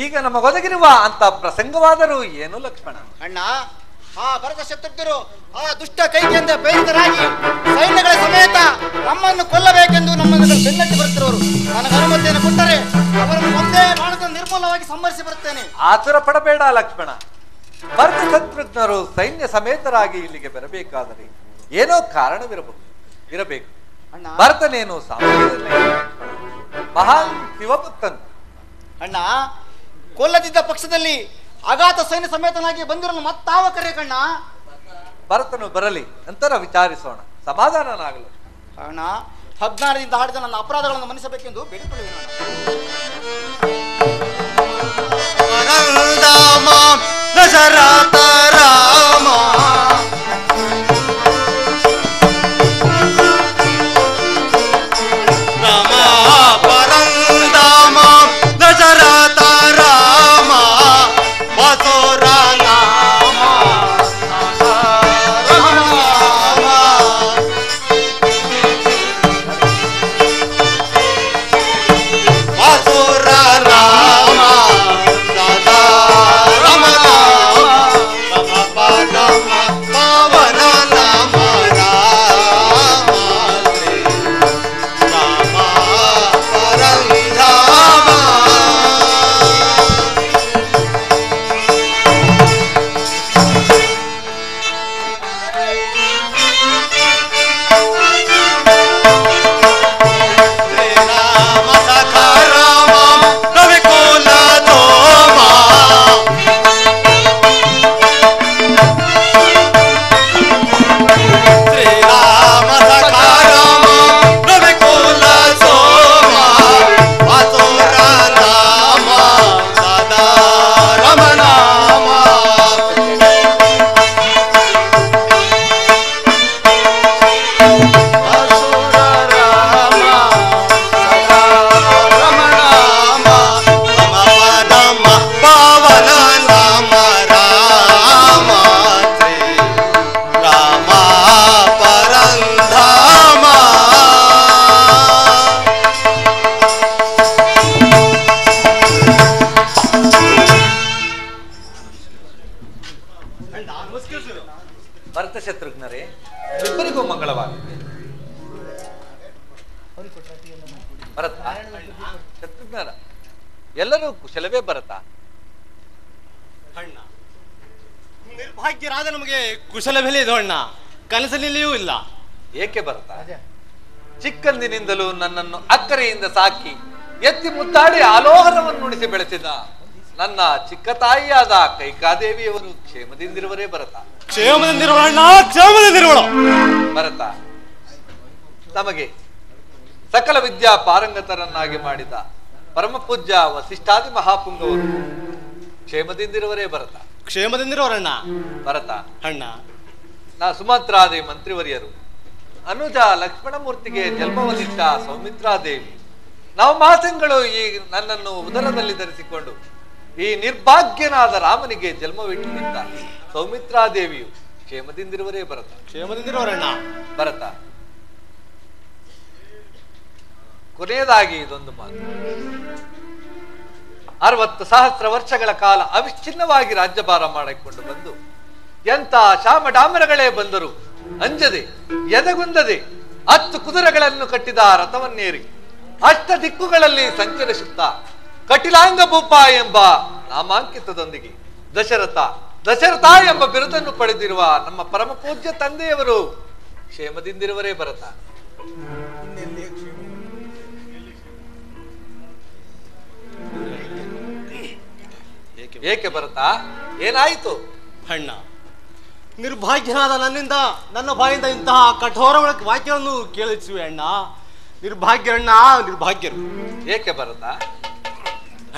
[SPEAKER 2] ಈಗ ನಮಗೊದಗಿರುವ ಅಂತ ಪ್ರಸಂಗವಾದರೂ ಏನು ಲಕ್ಷ್ಮಣ?
[SPEAKER 3] ಅಣ್ಣ, ಆ ಭರತ ಶತ್ರುಘ್ನರು ಆ ದುಷ್ಟ ಕೈಕೆಯಿಂದ ಪ್ರೇರಿತರಾಗಿ ಸೈನ್ಯಗಳ ಸಮೇತ ನಮ್ಮನ್ನು ಕೊಲ್ಲಬೇಕೆಂದು ನಮ್ಮನ್ನು ಬೆನ್ನಟ್ಟಿ ಬರುತ್ತಿರುವರು. ನನಗೆ ಅನುಮತಿಯನ್ನು ಕೊಟ್ಟರೆ ಅವರನ್ನು ಒಂದೇ ಬಾಣದ ನಿರ್ಮೂಲವಾಗಿ ಸಂಹರಿಸಿ ಬರುತ್ತೇನೆ.
[SPEAKER 2] ಆತುರ ಪಡಬೇಡ ಲಕ್ಷ್ಮಣ. ಭರತ ಶತ್ರುಘ್ನರು ಸೈನ್ಯ ಸಮೇತರಾಗಿ ಇಲ್ಲಿಗೆ ಬರಬೇಕಾದರೆ ಏನೋ ಇರಬೇಕು. ಭರತನೇನು ಸಾಮಾನ್ಯದಲ್ಲ, ಮಹಾನ್ ಶಿವಭಕ್ತನು.
[SPEAKER 3] ಅಣ್ಣ, ಕೊಲ್ಲದಿದ್ದ ಪಕ್ಷದಲ್ಲಿ ಅಗಾತ ಸೈನ್ಯ ಸಮೇತನಾಗಿ ಬಂದಿರಲು ಮತ್ತಾವ ಕರೆ ಕಣ್ಣ?
[SPEAKER 2] ಭರತನು ಬರಲಿ, ನಂತರ ವಿಚಾರಿಸೋಣ, ಸಮಾಧಾನನಾಗಲು.
[SPEAKER 3] ಅಣ್ಣ, ಅಜ್ಞಾನದಿಂದ ಹಾಡಿದ ನನ್ನ ಅಪರಾಧಗಳನ್ನು ಮನ್ನಿಸಬೇಕೆಂದು ಬೇಡಿಕೊಳ್ಳುವೆ.
[SPEAKER 2] ಭರತ ಶತ್ರುಘ್ನರೇ, ಇಬ್ಬರಿಗೂ ಮಂಗಳವಾಗಲಿ. ಭರತ ಶತ್ರುಘ್ನರ ಎಲ್ಲರೂ ಕುಶಲವೇ ಭರತ?
[SPEAKER 6] ಅಣ್ಣ, ನಿರ್ಭಾಗ್ಯರಾದ ನಮಗೆ ಕುಶಲವೇ ಇದು ಅಣ್ಣ, ಕನಸಿನಲ್ಲಿಯೂ ಇಲ್ಲ.
[SPEAKER 2] ಏಕೆ ಭರತ? ಚಿಕ್ಕಂದಿನಿಂದಲೂ ನನ್ನನ್ನು ಅಕ್ಕರೆಯಿಂದ ಸಾಕಿ ಎತ್ತಿ ಮುದ್ದಾಡಿ ಆಲೋಹರವನ್ನು ಉಣಿಸಿ ಬೆಳೆಸಿದ ನನ್ನ ಚಿಕ್ಕ ತಾಯಿಯಾದ ಕೈಕಾದೇವಿಯವರು ಕ್ಷೇಮದಿಂದಿರುವರೇ ಭರತ?
[SPEAKER 6] ಕ್ಷೇಮದಿಂದಿರುವಳ
[SPEAKER 2] ಭರತ, ನಮಗೆ ಸಕಲ ವಿದ್ಯಾ ಪಾರಂಗತರನ್ನಾಗಿ ಮಾಡಿದ ಪರಮ ಪೂಜ್ಯ ವಸಿಷ್ಠಾದಿ ಮಹಾಪುಂಗವರು ಕ್ಷೇಮದಿಂದಿರುವರೇ ಭರತ?
[SPEAKER 6] ಕ್ಷೇಮದಿಂದಿರುವರಣ್ಣ.
[SPEAKER 2] ಭರತ
[SPEAKER 6] ಅಣ್ಣ,
[SPEAKER 2] ನಾ ಸುಮಾತ್ರಾದಿ ಮಂತ್ರಿವರಿಯರು ಅನುಜ ಲಕ್ಷ್ಮಣಮೂರ್ತಿಗೆ ಜನ್ಮವನ್ನಿಟ್ಟ ಸೌಮಿತ್ರಾದೇವಿ ನವಮಾಸಗಳು ಈ ನನ್ನನ್ನು ಉದರದಲ್ಲಿ ಧರಿಸಿಕೊಂಡು ಈ ನಿರ್ಭಾಗ್ಯನಾದ ರಾಮನಿಗೆ ಜನ್ಮವಿಟ್ಟಿದ್ದ ಸೌಮಿತ್ರಾದೇವಿಯು ಕ್ಷೇಮದಿಂದಿರುವರೇ ಭರತ?
[SPEAKER 6] ಕ್ಷೇಮದಿಂದಿರುವರಣ್ಣ.
[SPEAKER 2] ಭರತ, ಕೊನೆಯದಾಗಿ ಇದೊಂದು ಮಾತು. 60 ಸಹಸ್ರ ವರ್ಷಗಳ ಕಾಲ ಅವಿಚ್ಛಿನ್ನವಾಗಿ ರಾಜ್ಯಭಾರ ಮಾಡಿಕೊಂಡು ಬಂದು ಎಂತ ಶಾಮಡಾಮರಗಳೇ ಬಂದರು ಅಂಜದೆ ಎದೆಗುಂದದೆ 10 ಕುದುರೆಗಳನ್ನು ಕಟ್ಟಿದ ರಥವನ್ನೇರಿ ಅಷ್ಟ ದಿಕ್ಕುಗಳಲ್ಲಿ ಸಂಚರಿಸುತ್ತಾ ಕಟಿಲಾಂಗ ಭೂಪ ಎಂಬ ನಾಮಾಂಕಿತದೊಂದಿಗೆ ದಶರಥ ಎಂಬ ಬಿರುದನ್ನು ಪಡೆದಿರುವ ನಮ್ಮ ಪರಮ ಪೂಜ್ಯ ತಂದೆಯವರು ಕ್ಷೇಮದಿಂದಿರುವರೇ ಭರತ? ಏಕೆ ಭರತ, ಏನಾಯಿತು?
[SPEAKER 6] ಅಣ್ಣ, ನಿರ್ಭಾಗ್ಯನಾದ ನನ್ನ ಬಾಯಿಂದ ಇಂತಹ ಕಠೋರ ವಾಕ್ಯವನ್ನು ಕೇಳಿಸುವೆ ಅಣ್ಣ. ನಿರ್ಭಾಗ್ಯರಣ್ಣ, ನಿರ್ಭಾಗ್ಯರು.
[SPEAKER 2] ಏಕೆ ಭರತ?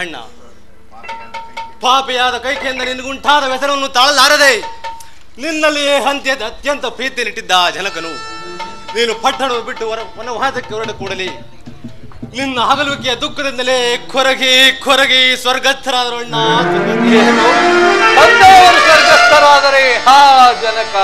[SPEAKER 6] ಅಣ್ಣ, ಪಾಪಿಯಾದ ಕೈಕೆಯಿಂದ ನಿನಗುಂಟಾದ ವ್ಯಸನವನ್ನು ತಾಳಲಾರದೆ ನಿನ್ನಲ್ಲಿ ಅತ್ಯಂತ ಪ್ರೀತಿಯನ್ನಿಟ್ಟಿದ್ದ ಜನಕನು ನೀನು ಪಟ್ಟಣ ಬಿಟ್ಟು ವನವಾಸಕ್ಕೆ ಹೊರಡ ಕೂಡಲೇ ನಿನ್ನ ಹಗಲುವಿಕೆಯ ದುಃಖದಿಂದಲೇ ಕೊರಗಿ ಕೊರಗಿ ಸ್ವರ್ಗಸ್ಥರಾದರು ಅಣ್ಣ.
[SPEAKER 2] ಸ್ವರ್ಗಸ್ಥರಾದರೆ ಹಾ ಜನಕ,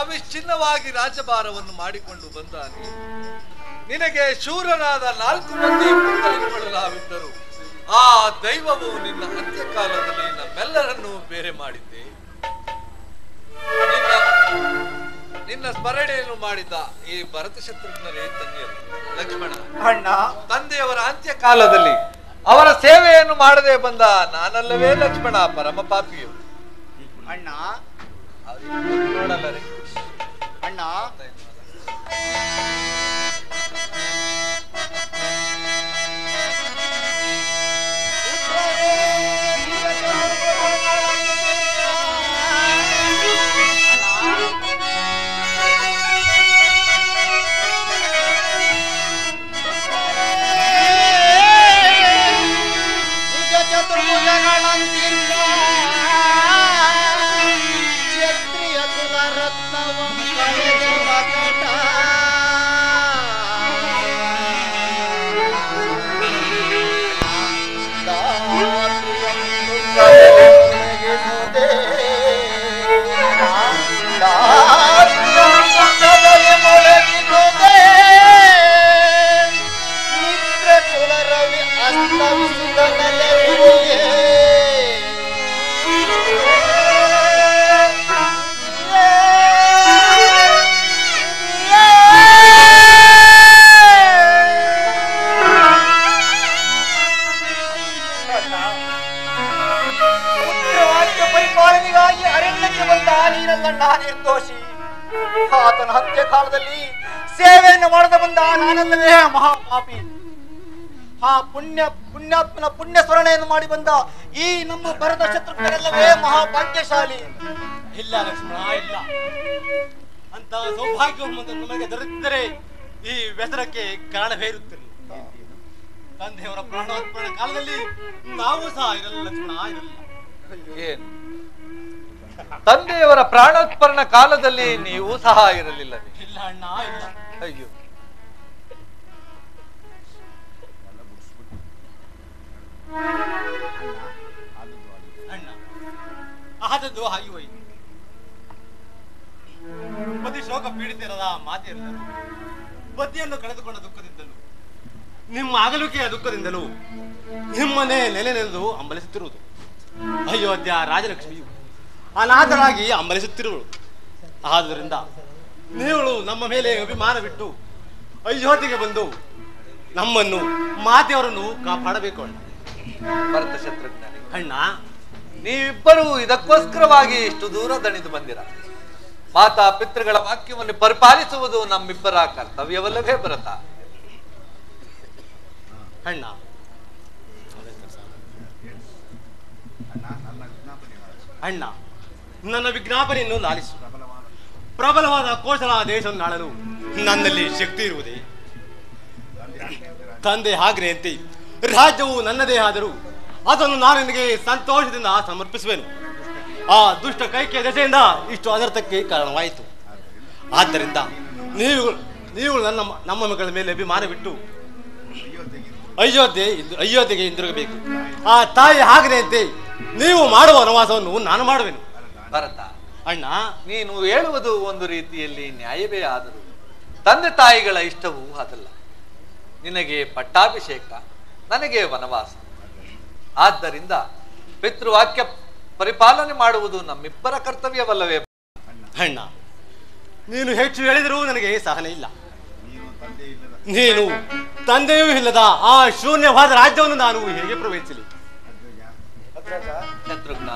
[SPEAKER 2] ಅವಿಚ್ಛಿನ್ನವಾಗಿ ರಾಜಭಾರವನ್ನು ಮಾಡಿಕೊಂಡು ಬಂದ ನಿನಗೆ ಶೂರರಾದ 4 ಮಂದಿ ಪುತ್ರರುಗಳಾಗಿದ್ದರು. ಆ ದೈವವು ನಿನ್ನ ಅಂತ್ಯಕಾಲದಲ್ಲಿ ನಮ್ಮೆಲ್ಲರನ್ನೂ ಬೇರೆ ಮಾಡಿದ್ದೆ. ನಿನ್ನ ಸ್ಮರಣೆಯನ್ನು ಮಾಡಿದ್ದ ಈ ಭರತ ಶತ್ರುಘ್ನರೇ ತಂದೆಯರು ಲಕ್ಷ್ಮಣ
[SPEAKER 3] ಅಣ್ಣ,
[SPEAKER 2] ತಂದೆಯವರ ಅಂತ್ಯಕಾಲದಲ್ಲಿ ಅವರ ಸೇವೆಯನ್ನು ಮಾಡದೆ ಬಂದ ನಾನಲ್ಲವೇ ಲಕ್ಷ್ಮಣ ಪರಮ ಪಾಪಿಯು.
[SPEAKER 3] ಅಣ್ಣ
[SPEAKER 2] ನೋಡಲ್ಲರೆ
[SPEAKER 3] ಅಣ್ಣ, ನಿರ್ದೋಷಿ. ಆತನ ಹತ್ಯೆ ಕಾಲದಲ್ಲಿ ಸೇವೆಯನ್ನು ಮಾಡದೆ ಬಂದ ನಾನಲ್ಲವೇ ಮಹಾಪಾಪಿ. ಆ ಪುಣ್ಯಾತ್ಮನ ಪುಣ್ಯ ಸ್ಮರಣೆಯನ್ನು ಮಾಡಿ ಬಂದ ಈ ನಮ್ಮ ಭರತ ಶತ್ರುಘ್ನರೆಲ್ಲವೇ ಮಹಾಭಾಗ್ಯಶಾಲಿ.
[SPEAKER 6] ಇಲ್ಲ ಲಕ್ಷ್ಮಣ, ಇಲ್ಲ. ಅಂತ ಸೌಭಾಗ್ಯವನ್ನು ನಮಗೆ ದೊರೆತಿದ್ದರೆ ಈ ವ್ಯಸನಕ್ಕೆ ಕಾರಣವೇ ಇರುತ್ತಿಲ್ಲ. ತಂದೆಯವರ ಪ್ರಾಣೋತ್ಪನ್ನ ಕಾಲದಲ್ಲಿ ನಾವು ಸಹ ಇರಲ್ಲ ಲಕ್ಷ್ಮಣ, ಇರಲ್ಲ.
[SPEAKER 2] ಏನು ತಂದೆಯವರ ಪ್ರಾಣೋತ್ಪನ್ನ ಕಾಲದಲ್ಲಿ ನೀವು ಸಹ ಇರಲಿಲ್ಲ?
[SPEAKER 6] ಇಲ್ಲ ಅಣ್ಣ, ಇಲ್ಲ.
[SPEAKER 2] ಅಯ್ಯೋ,
[SPEAKER 6] ಅಣ್ಣ, ಆದದ್ದು ಹಾಗೆ ಹೋಯಿತು. ಪತಿ ಶೋಕ ಪೀಡಿತರಾದ ಮಾತೆಯರೆಲ್ಲರೂ ಪತಿಯನ್ನು ಕಳೆದುಕೊಂಡ ದುಃಖದಿಂದಲೂ ನಿಮ್ಮ ಅಗಲುಕೆಯ ದುಃಖದಿಂದಲೂ ನಿಮ್ಮನ್ನೇ ನೆಲೆನೆಂದು ಅಂಬಲಿಸುತ್ತಿರುವುದು. ಅಯೋಧ್ಯ ರಾಜಲಕ್ಷ್ಮಿಯು ಅನಾಥರಾಗಿ ಅಂಬಲಿಸುತ್ತಿರುವಳು. ಆದ್ದರಿಂದ ನೀವು ನಮ್ಮ ಮೇಲೆ ಅಭಿಮಾನ ಬಿಟ್ಟು ಅಯೋಧ್ಯೆಗೆ ಬಂದು ನಮ್ಮನ್ನು ಮಾತೆಯವರನ್ನು ಕಾಪಾಡಬೇಕು ಅಣ್ಣ.
[SPEAKER 2] ಭರತ ಶತ್ರುಘ್ನರೇ,
[SPEAKER 6] ಅಣ್ಣ
[SPEAKER 2] ನೀವಿಬ್ಬರೂ ಇದಕ್ಕೋಸ್ಕರವಾಗಿ ಇಷ್ಟು ದೂರ ದಣಿದು ಬಂದಿರ. ಮಾತಾ ಪಿತೃಗಳ ವಾಕ್ಯವನ್ನು ಪರಿಪಾಲಿಸುವುದು ನಮ್ಮಿಬ್ಬರ ಕರ್ತವ್ಯವಲ್ಲವೇ ಭರತ?
[SPEAKER 6] ಅಣ್ಣ ಅಣ್ಣ ನನ್ನ ವಿಜ್ಞಾಪನೆಯನ್ನು ಲಾಲಿಸು. ಪ್ರಬಲವಾದ ಕೋಸಲ ದೇಶವನ್ನು ಆಳಲು ನನ್ನಲ್ಲಿ ಶಕ್ತಿ ಇರುವುದೇ? ತಂದೆ ಆಜ್ಞೆಯಂತೆ ರಾಜ್ಯವು ನನ್ನದೇ ಆದರೂ ಅದನ್ನು ನಾನು ನಿನಗೆ ಸಂತೋಷದಿಂದ ಸಮರ್ಪಿಸುವೆನು. ಆ ದುಷ್ಟ ಕೈಕೆಯ ದೆಸೆಯಿಂದ ಇಷ್ಟು ಅನರ್ಥಕ್ಕೆ ಕಾರಣವಾಯಿತು. ಆದ್ದರಿಂದ ನೀವು ನಮ್ಮ ಮಗಳ ಮೇಲೆ ಅಭಿಮಾನ ಬಿಟ್ಟು ಅಯೋಧ್ಯೆಗೆ ಹಿಂದಿರುಗಬೇಕು. ಆ ತಾಯಿ ಆಜ್ಞೆಯಂತೆ ನೀವು ಮಾಡುವ ವನವಾಸವನ್ನು ನಾನು ಮಾಡುವೆನು.
[SPEAKER 2] ಭರತ,
[SPEAKER 6] ಅಣ್ಣ
[SPEAKER 2] ನೀನು ಹೇಳುವುದು ಒಂದು ರೀತಿಯಲ್ಲಿ ನ್ಯಾಯವೇ ಆದರೂ ತಂದೆ ತಾಯಿಗಳ ಇಷ್ಟವೂ ಅದಲ್ಲ. ನಿನಗೆ ಪಟ್ಟಾಭಿಷೇಕ, ನನಗೆ ವನವಾಸ. ಆದ್ದರಿಂದ ಪಿತೃವಾಕ್ಯ ಪರಿಪಾಲನೆ ಮಾಡುವುದು ನಮ್ಮಿಬ್ಬರ ಕರ್ತವ್ಯವಲ್ಲವೇ?
[SPEAKER 6] ಅಣ್ಣ ನೀನು ಹೆಚ್ಚು ಹೇಳಿದರೂ ನನಗೆ ಸಹನೆ ಇಲ್ಲ. ನೀನು ತಂದೆಯೂ ಇಲ್ಲದ ಆ ಶೂನ್ಯವಾದ ರಾಜ್ಯವನ್ನು ನಾನು ಹೇಗೆ ಪ್ರವೇಶಿಸಲಿ?
[SPEAKER 2] ಶತ್ರುಘ್ನ,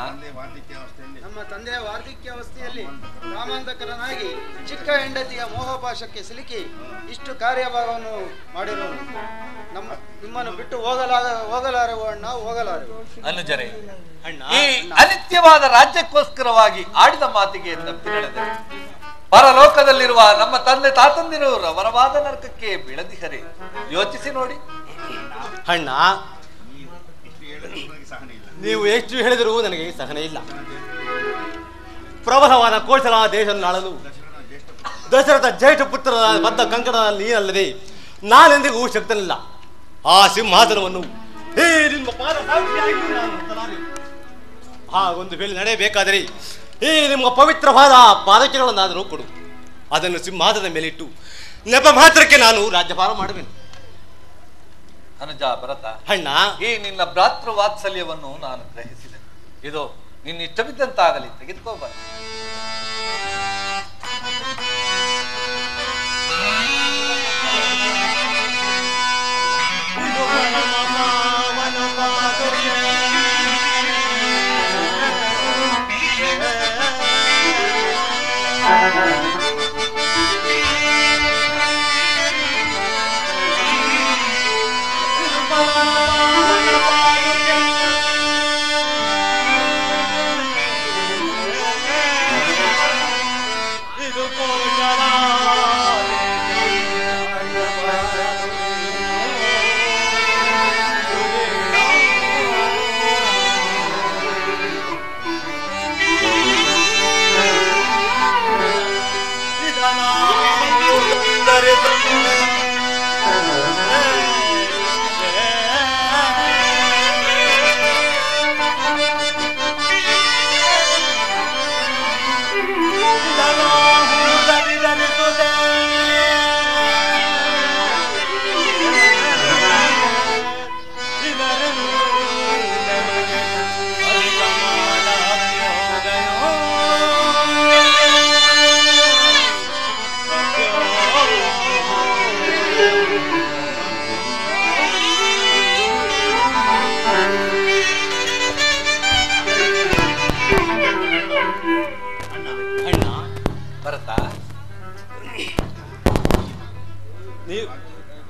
[SPEAKER 7] ನಮ್ಮ ತಂದೆಯ ವಾರ್ಧಕ್ಯಾವಸ್ಥೆಯಲ್ಲಿ ಕಾಮಾಂಧಕರನಾಗಿ ಚಿಕ್ಕ ಹೆಂಡತಿಯ ಮೋಹಪಾಶಕ್ಕೆ ಸಿಲುಕಿ ಇಷ್ಟು ಕಾರ್ಯಭಾಗವನ್ನು ಮಾಡಿರುವನು. ನಿಮ್ಮನ್ನು ಬಿಟ್ಟು ಹೋಗಲಾರೆವು ಅಣ್ಣ, ಹೋಗಲಾರೆವು.
[SPEAKER 2] ಅನುಜರೇ,
[SPEAKER 6] ಅಣ್ಣ
[SPEAKER 2] ಈ ಅನಿತ್ಯವಾದ ರಾಜ್ಯಕ್ಕೋಸ್ಕರವಾಗಿ ಆಡಿದ ಮಾತಿಗೆ ತಪ್ಪಿ ನಡೆದರೆ ಪರಲೋಕದಲ್ಲಿರುವ ನಮ್ಮ ತಂದೆ ತಾತಂದಿರು ರವರವಾದ ನರಕಕ್ಕೆ ಬೀಳದಿಹರೆ ಯೋಚಿಸಿ ನೋಡಿ.
[SPEAKER 6] ಅಣ್ಣ ನೀವು ಎಷ್ಟು ಹೇಳಿದರೂ ನನಗೆ ಸಹನೆ ಇಲ್ಲ. ಪ್ರಬಲವಾದ ಕೋಸಲ ದೇಶವನ್ನು ಆಳಲು ದಶರಥ ಜ್ಯೇಷ್ಠ ಪುತ್ರನ ಬದ್ಧ ಕಂಕಣ ನೀನಲ್ಲದೆ ನಾನೆಂದಿಗೂ ಶಕ್ತನಿಲ್ಲ. ಆ ಸಿಂಹಾಸನವನ್ನು ನಿಮ್ಮ ಪಾದ ಸಾಕ್ಷಿಯಾಗಿ ನಾನು ಹೊತ್ತಲಾರೆ. ಹಾಗೊಂದು ವೇಳೆ ನಡೆಯಬೇಕಾದರೆ ಈ ನಿಮ್ಮ ಪವಿತ್ರವಾದ ಪಾದಕೆಗಳನ್ನಾದರೂ ಕೊಡು. ಅದನ್ನು ಸಿಂಹಾಸನದ ಮೇಲಿಟ್ಟು ನೆಪ ಮಾತ್ರಕ್ಕೆ ನಾನು ರಾಜ್ಯಭಾರ ಮಾಡುವೆನು.
[SPEAKER 2] ಅನುಜ ಭರತ,
[SPEAKER 6] ಅಣ್ಣ
[SPEAKER 2] ಈ ನಿನ್ನ ಭ್ರಾತೃ ವಾತ್ಸಲ್ಯವನ್ನು ನಾನು ಗ್ರಹಿಸಿದೆ. ಇದು ನಿನ್ನ ಇಷ್ಟವಿದ್ದಂತಾಗಲಿ, ತೆಗೆದುಕೋಬ.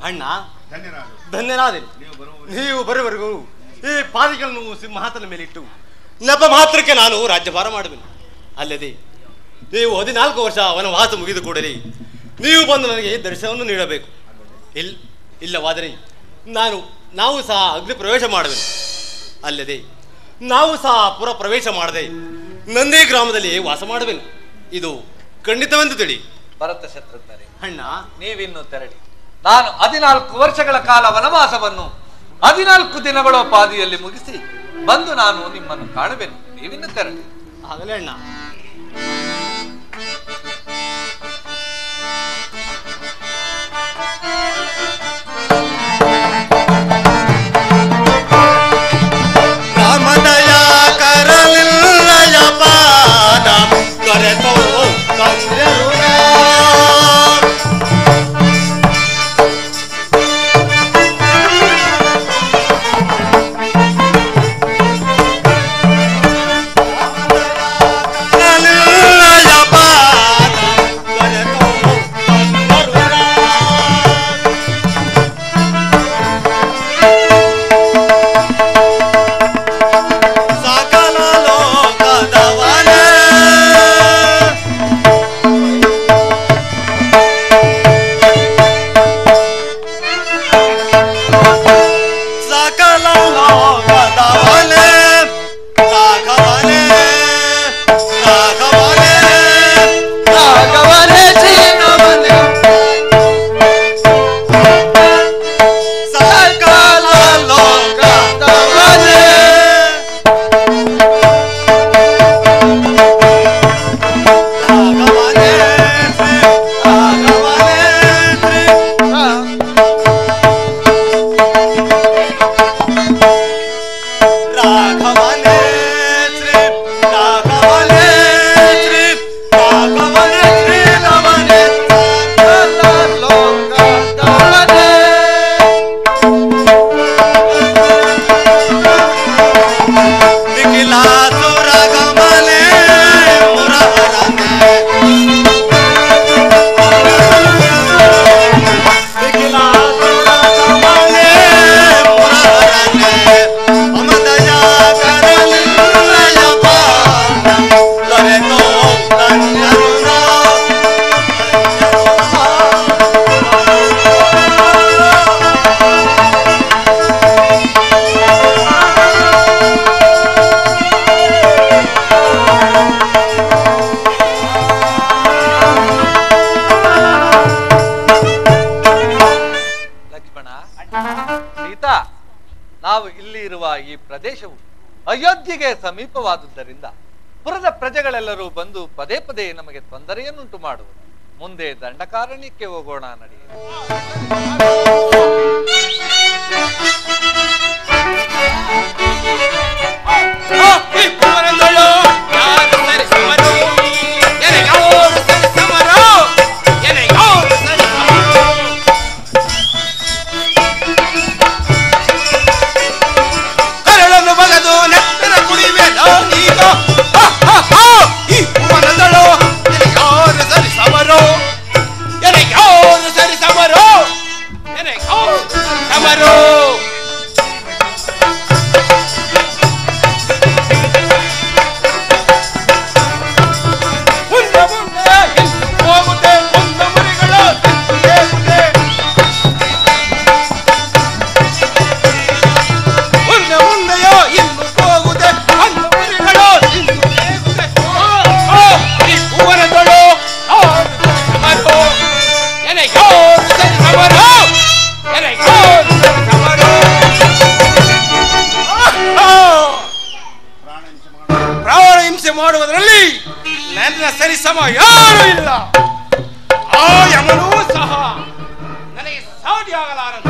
[SPEAKER 6] ಅಣ್ಣ ಧನ್ಯನಾದೆನು. ನೀವು ಬರುವವರೆಗೂ ಈ ಪಾದಿಗಳನ್ನು ಸಿಂಹಾಸನ ಮೇಲಿಟ್ಟು ನೆಪ ಮಾತ್ರಕ್ಕೆ ನಾನು ರಾಜ್ಯಭಾರ ಮಾಡುವೆನು. ಅಲ್ಲದೆ ನೀವು 14 ವರ್ಷ ವನವಾಸ ಮುಗಿದ ಕೂಡಲೇ ನೀವು ಬಂದು ನನಗೆ ದರ್ಶನವನ್ನು ನೀಡಬೇಕು. ಇಲ್ಲವಾದರೆ ನಾವು ಸಹ ಅಗ್ನಿ ಪ್ರವೇಶ ಮಾಡುವೆನು. ಅಲ್ಲದೆ ನಾವು ಸಹ ಪುರ ಪ್ರವೇಶ ಮಾಡದೆ ನಂದಿ ಗ್ರಾಮದಲ್ಲಿ ವಾಸ ಮಾಡುವೆನು. ಇದು ಖಂಡಿತವೆಂದು ತಿಳಿ.
[SPEAKER 2] ಭರತ ಶತ್ರುಘ್ನರೇ,
[SPEAKER 6] ಅಣ್ಣ
[SPEAKER 2] ನೀವಿನ್ನು ತೆರಳಿ. ನಾನು 14 ವರ್ಷಗಳ ಕಾಲ ವನವಾಸವನ್ನು 14 ದಿನಗಳ ಪಾದಿಯಲ್ಲಿ ಮುಗಿಸಿ ಬಂದು ನಾನು ನಿಮ್ಮನ್ನು ಕಾಣುವೆನು. ನೀವಿನ್ನು ತೆರಳಿ.
[SPEAKER 6] ಆಗಲೇ ಅಣ್ಣ. ರಾಮದಯ ಕರಲಿಲ್ಲಯ ಪಾದ ಕರೆತೋ ಕಂದೆರುಗ
[SPEAKER 2] ಸೀತಾ, ನಾವು ಇಲ್ಲಿ ಇರುವ ಈ ಪ್ರದೇಶವು ಅಯೋಧ್ಯೆಗೆ ಸಮೀಪವಾದುದರಿಂದ ಪುರದ ಪ್ರಜೆಗಳೆಲ್ಲರೂ ಬಂದು ಪದೇ ಪದೇ ನಮಗೆ ತೊಂದರೆಯನ್ನುಂಟು ಮಾಡುವುದು. ಮುಂದೆ ದಂಡಕಾರಣ್ಯಕ್ಕೆ ಹೋಗೋಣ ನಡೆಯಿರಿ.
[SPEAKER 9] ಮಾಡುವುದರಲ್ಲಿ ನನ್ನ ಸರಿಸಮ ಯಾರು ಇಲ್ಲ. ಆ ಯಮನೂ ಸಹ ನನಗೆ ಸಾಟಿಯಾಗಲಾರದು.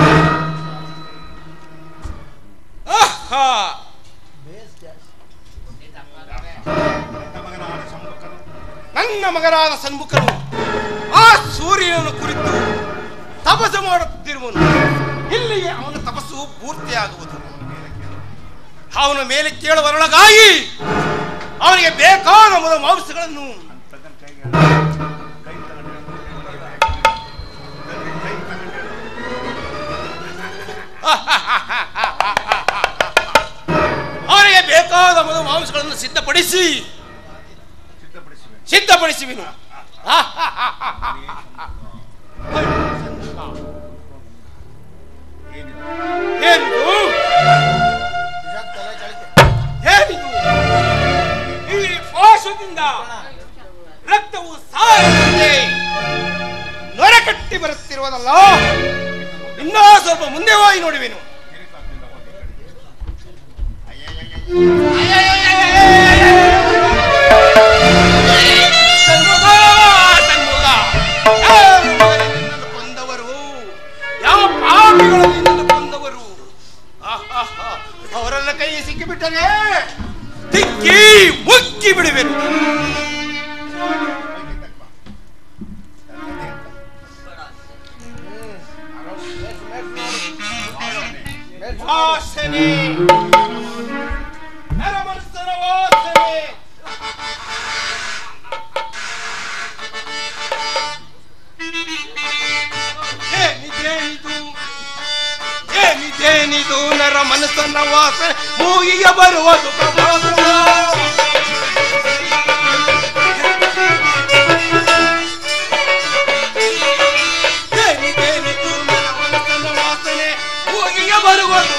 [SPEAKER 9] ನನ್ನ ಮಗನಾದ ಸನ್ಮುಖನು ಆ ಸೂರ್ಯನನ್ನು ಕುರಿತು ತಪಸ್ಸು ಮಾಡುತ್ತಿರುವನು. ಇಲ್ಲಿಗೆ ಅವನ ತಪಸ್ಸು ಪೂರ್ತಿಯಾಗುವುದು. ಅವನ ಮೇಲೆ ಕೇಳುವರೊಳಗಾಗಿ ಅವನಿಗೆ ಬೇಕಾದ ಮೊದಲ ಮಾಂಸಗಳನ್ನು ಸಿದ್ಧಪಡಿಸುವೆನು. ಈ ಪಾಶದಿಂದ ರಕ್ತವು ಸಾರದಂತೆ ನೊರಕಟ್ಟಿ ಬರುತ್ತಿರುವುದಲ್ಲ. ಇನ್ನೂ ಸ್ವಲ್ಪ ಮುಂದೆ ಹೋಗಿ ನೋಡುವೆನು. ಕೊಂದವರು ಯಾವ ಪಾಪಿಗಳಲ್ಲಿ ಕೊಂದವರು ಅವರೆಲ್ಲ ಕೈ ಸಿಕ್ಕಿಬಿಟ್ಟರೆ ತಿಕ್ಕಿ ಮುಕ್ಕಿ ಬಿಡುವೆನು. ವಾಸನೆ ನರಮನಸ್ಸರ ವಾಸನೆ ಏನಿದು ನರ ಮನಸ್ಸನ್ನ ವಾಸನೆ ಮೂಗಿಗೆ ಬರುವುದು ಏನಿದು ನರ ಮನಸ್ಸನ್ನ ವಾಸನೆ ಮೂಗಿಗೆ ಬರುವುದು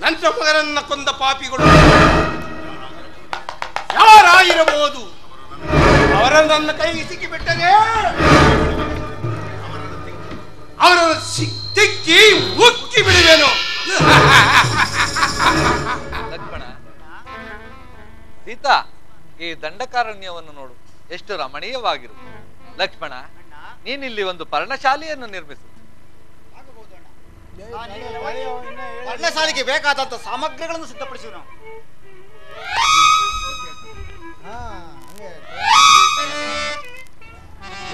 [SPEAKER 9] ನನ್ನ ಮಗನನ್ನ ಕೊಂದ ಪಾಪಿಗಳು ಯಾರಾಗಿರಬಹುದು? ಅವರ ನನ್ನ ಕೈಗೆ ಸಿಕ್ಕಿಬಿಟ್ಟರೆ ಅವರನ್ನು ತಿಕ್ಕಿ ಮುಕ್ಕಿ ಬಿಡುವೆನು.
[SPEAKER 2] ಲಕ್ಷ್ಮಣ, ಸೀತಾ, ಈ ದಂಡಕಾರಣ್ಯವನ್ನು ನೋಡು, ಎಷ್ಟು ರಮಣೀಯವಾಗಿರು. ಲಕ್ಷ್ಮಣ, ನೀನಿಲ್ಲಿ ಒಂದು ಪರ್ಣಶಾಲೆಯನ್ನು ನಿರ್ಮಿಸು.
[SPEAKER 3] ಪರ್ಣಶಾಲೆಗೆ ಬೇಕಾದಂತ ಸಾಮಗ್ರಿಗಳನ್ನು ಸಿದ್ಧಪಡಿಸಿ ನಾವು.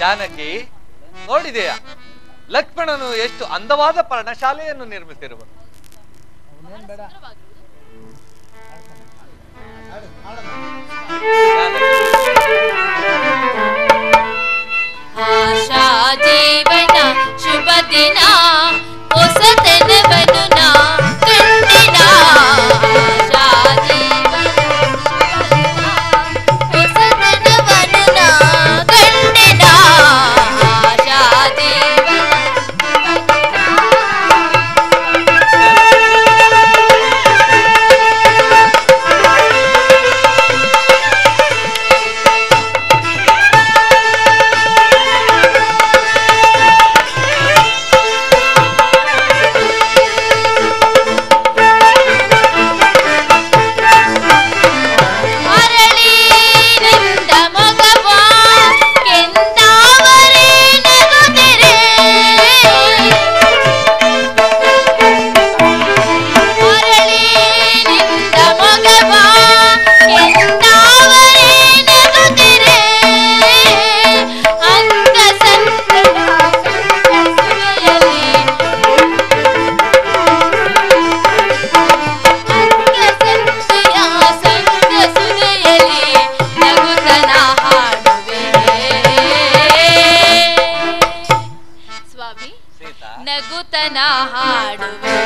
[SPEAKER 2] ಜಾನಕಿ, ನೋಡಿದೆಯಾ ಲಕ್ಷ್ಮಣನು ಎಷ್ಟು ಅಂದವಾದ ಪರ್ಣಶಾಲೆಯನ್ನು ನಿರ್ಮಿಸಿರುವನು.
[SPEAKER 1] ಆಶಾ ಜೀವನ ಹೊಸತನ ಹಾಡುವೆ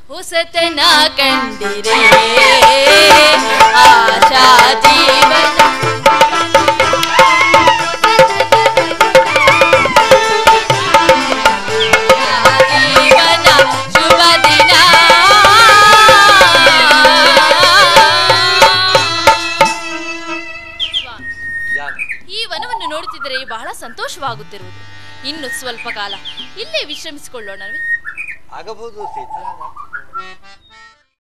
[SPEAKER 1] ಹೊಸತನ ಕಂಡಿರೆ ಆಶಾ ಜೀವನ ಶುಭ ದಿನ. ಈ ವನವನ್ನು ನೋಡುತ್ತಿದ್ದರೆ ಬಹಳ ಸಂತೋಷವಾಗುತ್ತಿರುವುದು. ಇನ್ನು ಸ್ವಲ್ಪ ಕಾಲ ಇಲ್ಲೇ ವಿಶ್ರಮಿಸಿಕೊಳ್ಳೋಣವೇ?
[SPEAKER 2] ಆಗಬಹುದು ಸೀತಾ.